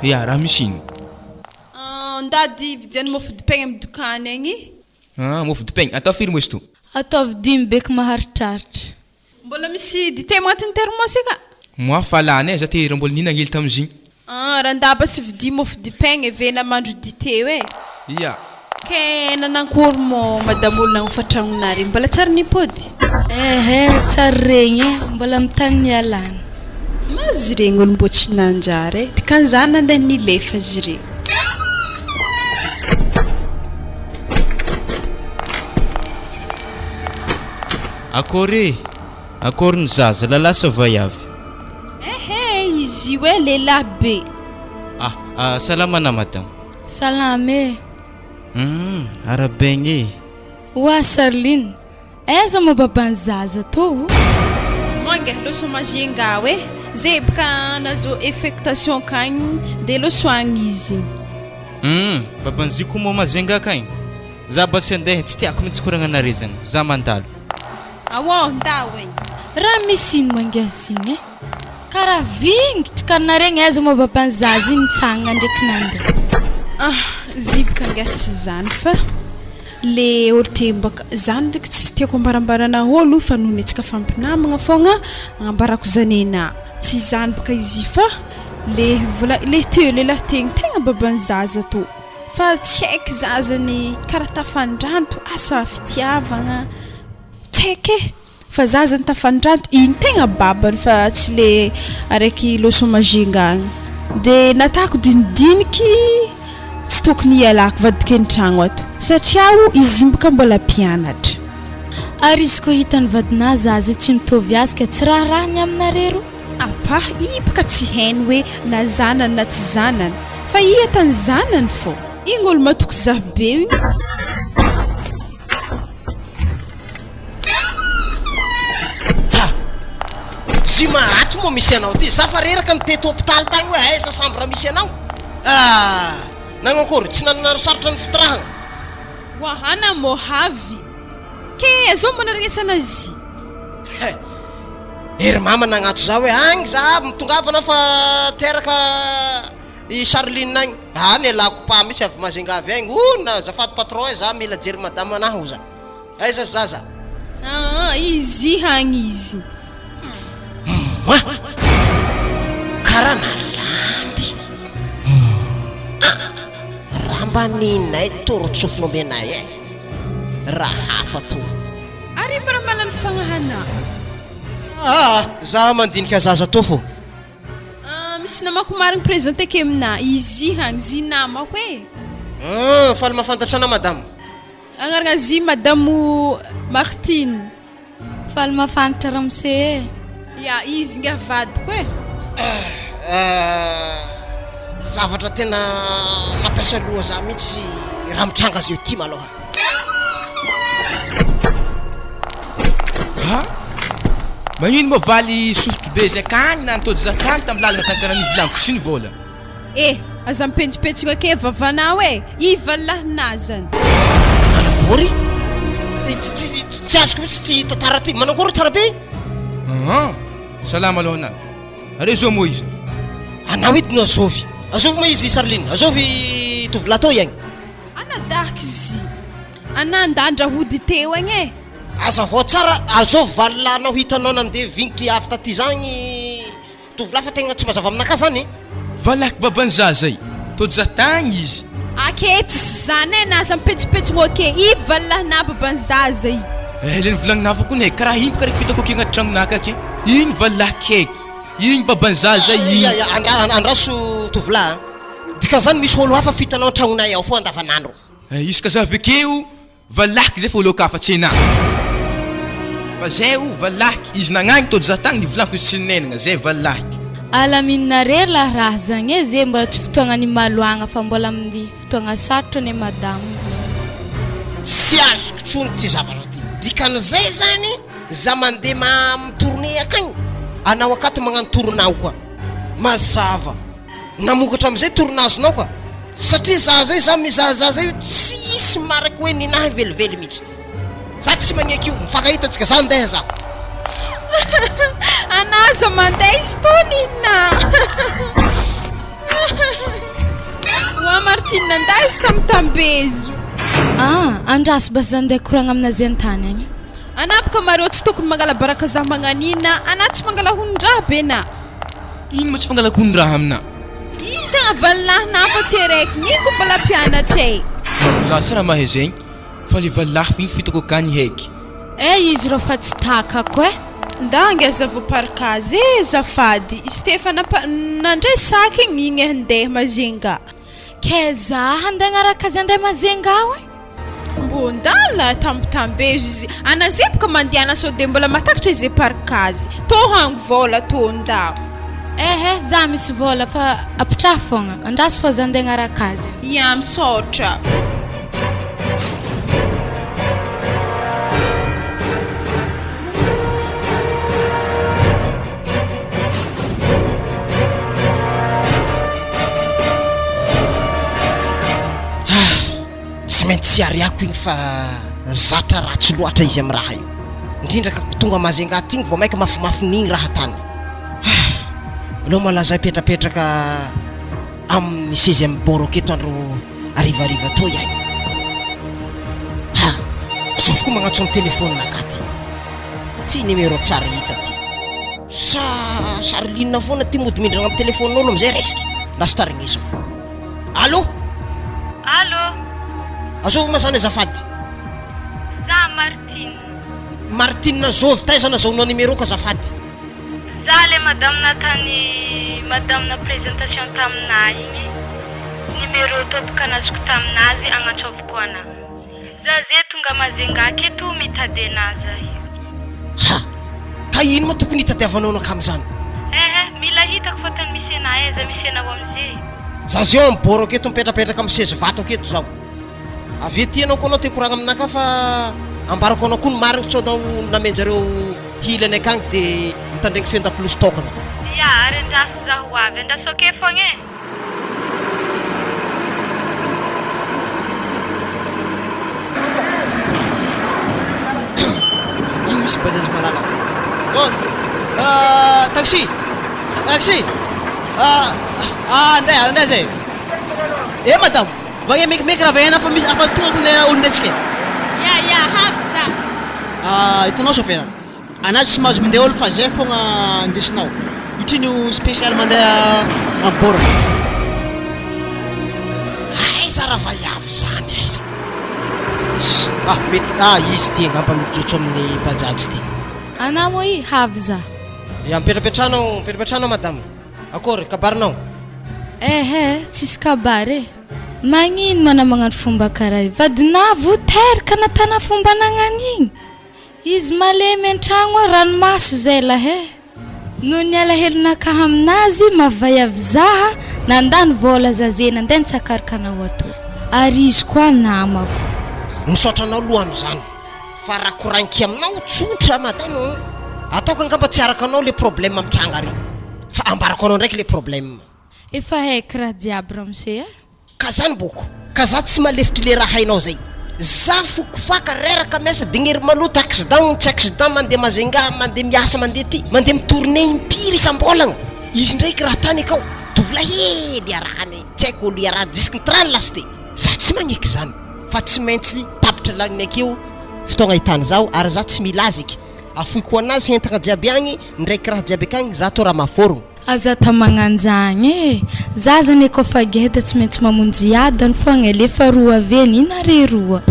ya raha misy ino ndady vidiany mofo dipegny amin'ny dokany agny mofo dipegny atao firy mozy to ataovy 10 beky maharitraritra mbola misy dité agnatin'ny termosy ka moi falany za te mbola nina hely tamizigny raha ndaba sy vidi mofo dipegny vena mandro dité ya ke nanankory mo madame olona fatragnonary mbola tsara nipody tsara regny mbola mitany alana mazy regny olo mbo tsy nanjary dikan'izany andeha nilefa azy regny akory ny zaza lalasa vaiavy izy hoe lehilahy be salamana madame salame arabegny wa Sarline aiza mababany zaza to monga loso magenga zay baka nazo affectation kagny de losoagny izy babany ziko mo mazenga kagny za basy andeha tsy tiako mitsy koragna anare zany za mandalo ndao raha misy ino mangasigny karaha vingitry kanaregny aiza mababany zaza iny tsagna ndraiky nande zibaka angatsy zany fa le olo tembaka zany ndraiky tsy tiako ambarambarana olo fa noho netsika fampinamagna fogna ambarako zanena tsy zany baka izy fa le teo lehilahy tegny tegna babany zaza to fa tsy haiky zazany karaha tafandranto asa fitiavagna tsy haiky fa zazany tafandranto igny tegna babany fa tsy le araiky loso magengagny de natako dinidiniky tsy tokony hialako vadika an-tragno ato satria izy mbaka mbola mpianatra ary izy koa hitany vadina zaza tsy mitovy azy ka tsy raharahany aminarero baka tsy hainy hoe na zanany na tsy zanany fa iatany zanany fô igny olo matoko zah be igny sy mahatro mo misy anao ty za fa reraka nitety hôpitaly tagny hoe aiza samby raha misy anao nagnakory tsy nansarotra ny fitirahagna wahana mohavy ke zao manarignesana azy ery mama nagnato za hoe agny za mitongavana fa teraka i Charline agny nialako pa misy avy mazengavy agny na zafady patron za mila jery madame anahy za aiza zaza izy hagny izy karaha nalandy raha mba ninay torotsofina omenay raha hafa to ary mara malany fagnahana za mandinika zaza to fô misy namako marigny présenté ke amina izy hagny zy namako faly mahafantatrana madame agnarana zy madame Martine faly mafantatra ramose ya izy nga vadiko zavatra tena mampiasa loha za mihitsy raha mitranga azy io ty maloha. Magnino moa valy sofotro be zay akagny na antody za akagny tamin'ny lalana tankana ny volaniko sy ny vola. aza mipentripetrika ke vavanao i valahinazy Manakory? Tsy azoko mihitsy ty tantara ty. Manakory tsara be? Salama aloha anazy. Are zao moa izy. Anao ito no azovy. Azovy ma izy Sarline. Azovy tovolahy tao igny. anadaky izy anandandra hody teo agny Aza vao tsara azovy valilahynao hitanao nandeha vignitry avy taty zagny tovolahy fa tegna tsy mazava aminaka zany. Valaky babany zay. Tody za tagny izy. akety zany naza mipetripetrika ke i valahina babanzaza i Le volagninao fa kony karaha iny karaha fitako ke agnaty tranonaka ake. Iny valaky keky. Iny babany zaza iny. Andraso tovolahy. Dika zany misy olo hafa fitanao an-tragnonay ao fo andavanandro. Izy ka za avekeo valaky zay fa olo akafatsy ena. Fa zay o valaky izy nagnagny tody za tagny nivolaniko izy tsy nenagna zay valaky. alaminareo la raha zagny zay mbola tsy fotoagna ny maloagna fa mbola amin'ny fotoagna sarotra ny madamo Tsy azoko tsony ty zavatra ty. Dikan'izay zany za mandeha mitourné akagny. Anao akato magnano tournao koa. Mazava. Namokatra am'izay tournage-nao koa. Satria za zay za mizahazaza io tsisy maraka hoe ninahy velively mihitsy. Za tsy magneky io mifankahitatsika za andeha za. anaza mandeha izy tonina wa martina nda izy tamitambezo andraso basa andeha koragna aminazy an-tany agny anapaka mareo tsy tokony mangala baraka za magnanina ana tsy mangala honondraha be na Iny mo tsy fangalakony raha amina. iny tegna valilahina fa tsy araiky iny ko mbola mpianatra Za sara mahay zegny. Fa le valahy iny fitako akagny heky. izy rô fa tsy takako ndangy azavaparikazy zafady izy tefa nandray saky igny andeha mazenga ke za handeha agnaraka azy andeha mazenga mbo ndala tambitambezo izy anazepaka mandiana so de mbola matakatra izy parikazy tô hango vola tô ndao za misy vola fa apitraha fogna andraso fô za andeha agnaraka azy ia misaotra Tsy ariako igny fa zatra ratsy loatra izy amin'ny raha io. Indrindra ka tonga mazenga ty igny vao maika mafimafin'igny raha tany. Aleo malaza petrapetraka amin'ny 16e boro aketo andro arivariva to iahy. Azovy koa magnatso amin'ny telefônina akaty. Ty numéro tsara hita ty. Sarline foana ty mody mindrana amin'ny telefônin'olo am'izay resaka. Lasa tarignesako. Allô? Azovy mazany azafady. Za Martine. Martine azovy taizana zaonao numéro ka azafady. Za le madame na présentation taminay igny. Numéro topika nazoko taminazy agnatsoviko ana. Za zay tonga mazenga aketo mitady anazy. Ka ino ma tokony hitadiavanao nakam''zany? Mila hitako fa tany misy anahy za misy anao am'izay. Za zio amboro aketo mipetrapetraka amin'ny seza vato aketo zao. Avy ety anao koa anao te koragna aminaka fa ambarako anao koa ny marina tsy anao namenjareo hilany akagny de mitandregny fendakolosy tokana. Ya, arendraso zaho avy andraso ake fogna Ino misy bajazy malala. Taxi. Andeha zay. Madame. Vagny mekimeky raha vahena fa misy afatonga ko na olonetsika. Ya havza. Hitanao chauffeur. Anazy tsy mahazo mandeha olo fa zay fogna andesinao. Itrino spécial mandeha amborona. Aiza raha va iavy zany aiza. Mety izy ty angamba mijotso amin'ny bajaji ty. ana mo i havy za Mipetrapetranao madame. Akory kabarinao? tsisy kabary magnino mana magnano fomba karaha io vadinavo teraka natana fomba nagnan'igny izy malemy an-tragno ranomaso zay lahe no ny alahelonaka aminazy mavay avy zaha nandany vola zaze nandeha nitsakarikana ato ary izy koa namako misaotranao loha am'izany fa raha koranky aminao tsotra madamo ataoko angamba tsy araka anao le problème am'tranga ary fa ambarako anao ndraiky le problème efa haiko raha jiaby ramose ka zany boko ka za tsy malefitry le raha hainao zay za fokofaka reraka miasa dignery maloto accident tsy accident mandeha mazenga mandeha miasa mandeha ty mandeha mitourné impiry isam-bolagna izy ndraiky raha tany akao tovila hely arahany tsy haiko olo iaraha jusque trany lasty za tsy magneky zany fa tsy maintsy tapitra lagniny akeo fotoagna hitany zao ary za tsy milaziky afoiko anazy entagna jiaby agny ndraiky raha jiaby akagny za to raha maforogno aza ta magnanjagny za zany efa fa geda tsy maintsy mamonjy adany fogna lefa roa aveny inare roa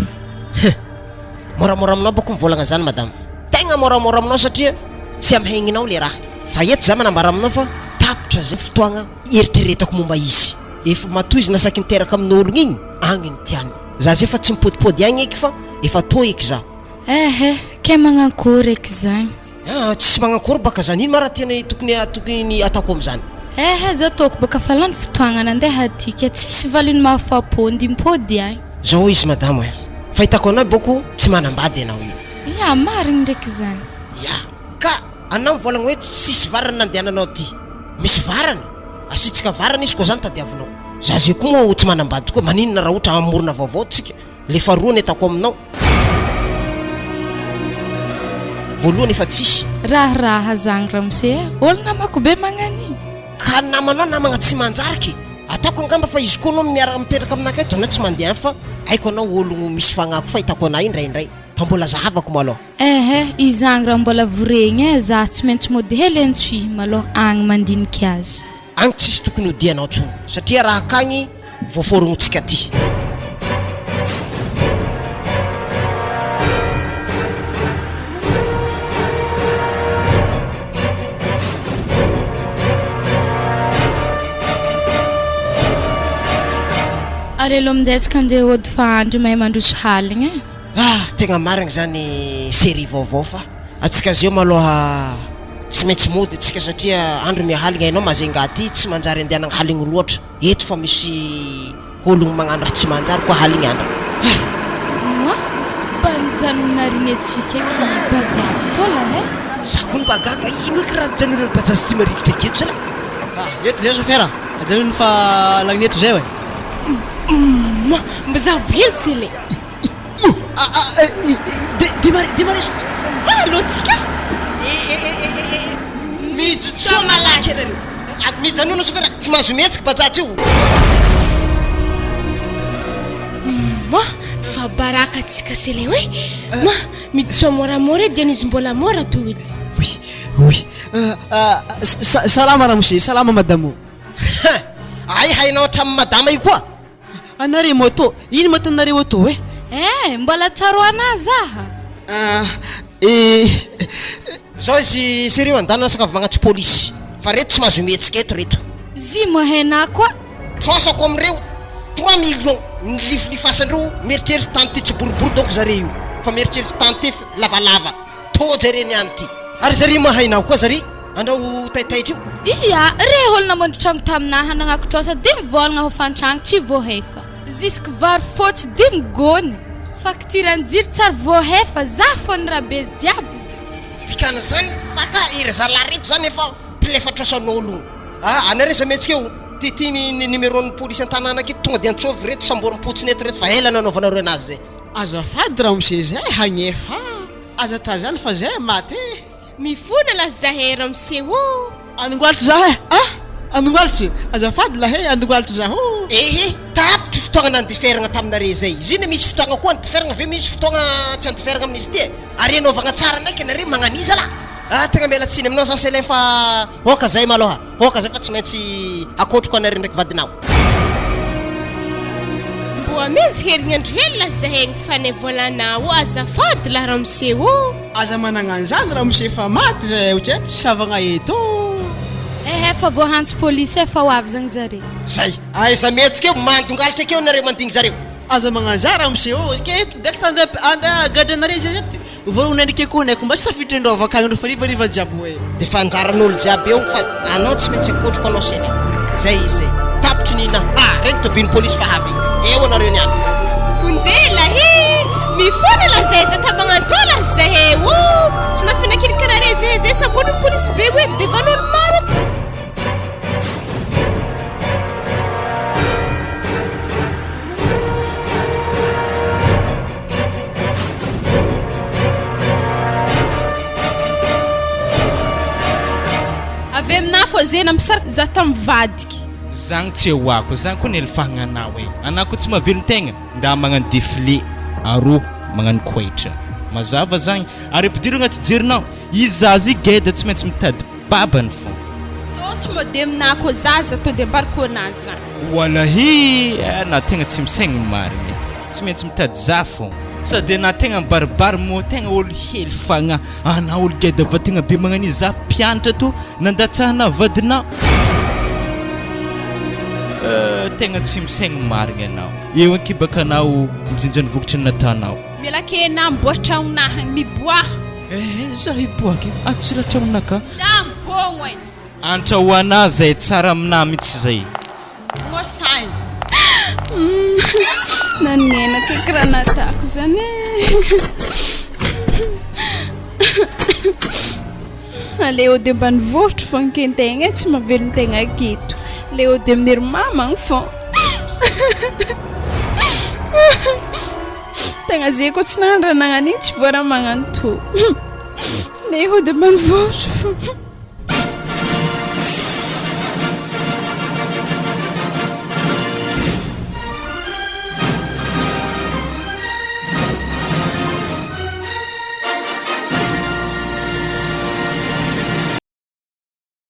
moramora aminao boko mivolagna zany madame tegna moramora aminao satria tsy amihegninao le raha fa eto za manambara aminao fa tapitra zay fotoagna eritreretako momba izy efa matoy izy nasaky niteraka amin'ologno igny agny ny tiany za zay fa tsy mipodipody agny eky fa efa to eky za ke magnakory eky zany tsisy magnakory baka zany ino mara tena tokony ataoko am'zany za toko baka fa lany fotoagna nandeha atika tsisy valiny mahafapody mipody agny zao izy madamo fa hitako anao boko tsy manambady anao io marigny ndraiky zany ka anao mivolagna hoe tsisy varany nandehananao ty misy varany asitsika varany izy koa zany tadiavinao za zay koa moa tsy manambady koa maninona raha ohatra amorona vaovao tsika le faharoany atako aminao voalohany efa tsisy raha zagny ramose olo namako be magnany ka namanao namagna tsy manjariky ataoko angamba fa izy koa anao miaraka mipetraka aminaka eto anao tsy mandeha fa haiko anao ologno misy fagnako fa hitako anay indraindray fa mbola zahavako malôha izagny raha mbola voregny za tsy maintsy mody hely antsy malôha agny mandiniky azy agny tsisy tokony hodianao tsony satria raha akagny voaforognotsika ty ary elo aminjaitsika andeha ody fahandro mahay mandroso haligny tegna marigny zany série vaovao fa atsika zeo malôha tsy maintsy mody atsika satria andro mihaligny hainao mazenga ty tsy manjary andehanagna haligny loatra eto fa misy ologno magnano raha tsy manjary koa haligny andro banjanonariny atsika eky bajaty tola za koa ny bagaga ino eky raha janonany bajaty ty marikitra aketo zala eto zay chauffeur ajanony fa lagneto zay mbaza vely sele dimariso alotsika mijotsoa malaky anareo mijanona chauffeur tsy mahazo mihetsika bajaty io fa baraka atsika sele hoe miditsoa moramora dia nizy mbola mora to edy oui salama ramose salama madamo ay hainao hatramin'ny madama io koa anare moto ino matanare oto mbola taroana zaha zao izy sérieux andana sakavy magnatsy polisy fa reto tsy mahazo mihetsika eto reto zy mohena koa trosako amireo 3 millions nilifilifasandreo mieritreritry tante tsy boribory donc zare io fa mieritreritry tante lavalava to jareny any ty ary zare mahainao koa zare andao taitaitra io re olona mandrotragno taminaha nagnako trosa de mivolagna ho fantragno tsy voahefa jusque vary fotsy de migony facturanjiry tsary voahefa za fony raha be jiaby tikana zany baka iry zalahy reto zany efa mpilefa trosan'ologno anare za mihetsika eo ty numéron'ny polisy an-tanàna aketo tonga de antsovy reto sambory mipotsiny eto reto fa ela nanaovanareo anazy zay azafady raha mose zay hagnefa aza ta zany fa zay maty mifona la zahera amseo andongoalitry za andongoalitry azafady lahe andongoalitry za tapitry fotoagna nandiferagna taminare zay izy iny misy fotoagna koa andiferagna ve misy fotoagna tsy andiferagna amin'izy ty ary anaovagna tsara ndraiky anare magnaniza la tegna miala tsiny aminao zany se le fa oka zay malôha oka zay fa tsy maintsy akotroko anare ndraiky vadinao mbo amizy herignandro hely la zahegny fane volanao azafady la raha miseo aza managna an'izany raha mose fa maty zay otreto tsy savagna eto fa voahantsy polisy fa ho avy zagny zare zay aiza mihetsika eo mandongalitra akeo nareo mandigny zareo aza magnano za raha mose ke eto ndraiky tande gadranare zay zeto voalohany andrika koa naiko mba tsy tafiditra ndrova akagny andro fa rivariva jiaby hoe de fanjaran'olo jiaby eo fa anao tsy maintsy akotroko anao seny zay izy zay tapitry nina reny tobiny polisy fahavy eo anareo niany fonjela he mifona lazaiza tabagnantola zahe o tsy mafinakiny karare zay sabony polisy be hoe devan'olo maro avy amina fô zena misaraka za tamivadiky zagny tsy hoako zagny koa nelifahagna anao hoe anao koa tsy mahavelon tegna nda magnano défilé aroa magnano koitra mazava zagny ary ampidiry agnaty jerinao izy zaza i geda tsy maintsy mitady babany fô to tsy mode amina koa zaza to de ambariko anazy zany walahi na tegna tsy misaigny marigny tsy maintsy mitady za fô sady na tegna baribary mo tegna olo hely fagna ana olo geda va tegna be magnano izy za mpianatra to nandatsahana vadinao tegna tsy misaigny marigny anao eo ankibaka anao mijinjany vokatry ny natanao miala kena miboatra agnahagny miboaha za hiboaky atsira tragnonaka da mbogno e antra ho ana zay tsara amina mihitsy zay mosainy nanenaka kranatako zany aleo de mba nivotro fa nkentegna tsy mavelontegna aketo leo de aminery mamagny fô tegna zay koa tsy nagnano raha nagnaniny tsy voara magnano to leo de mba nivotro fô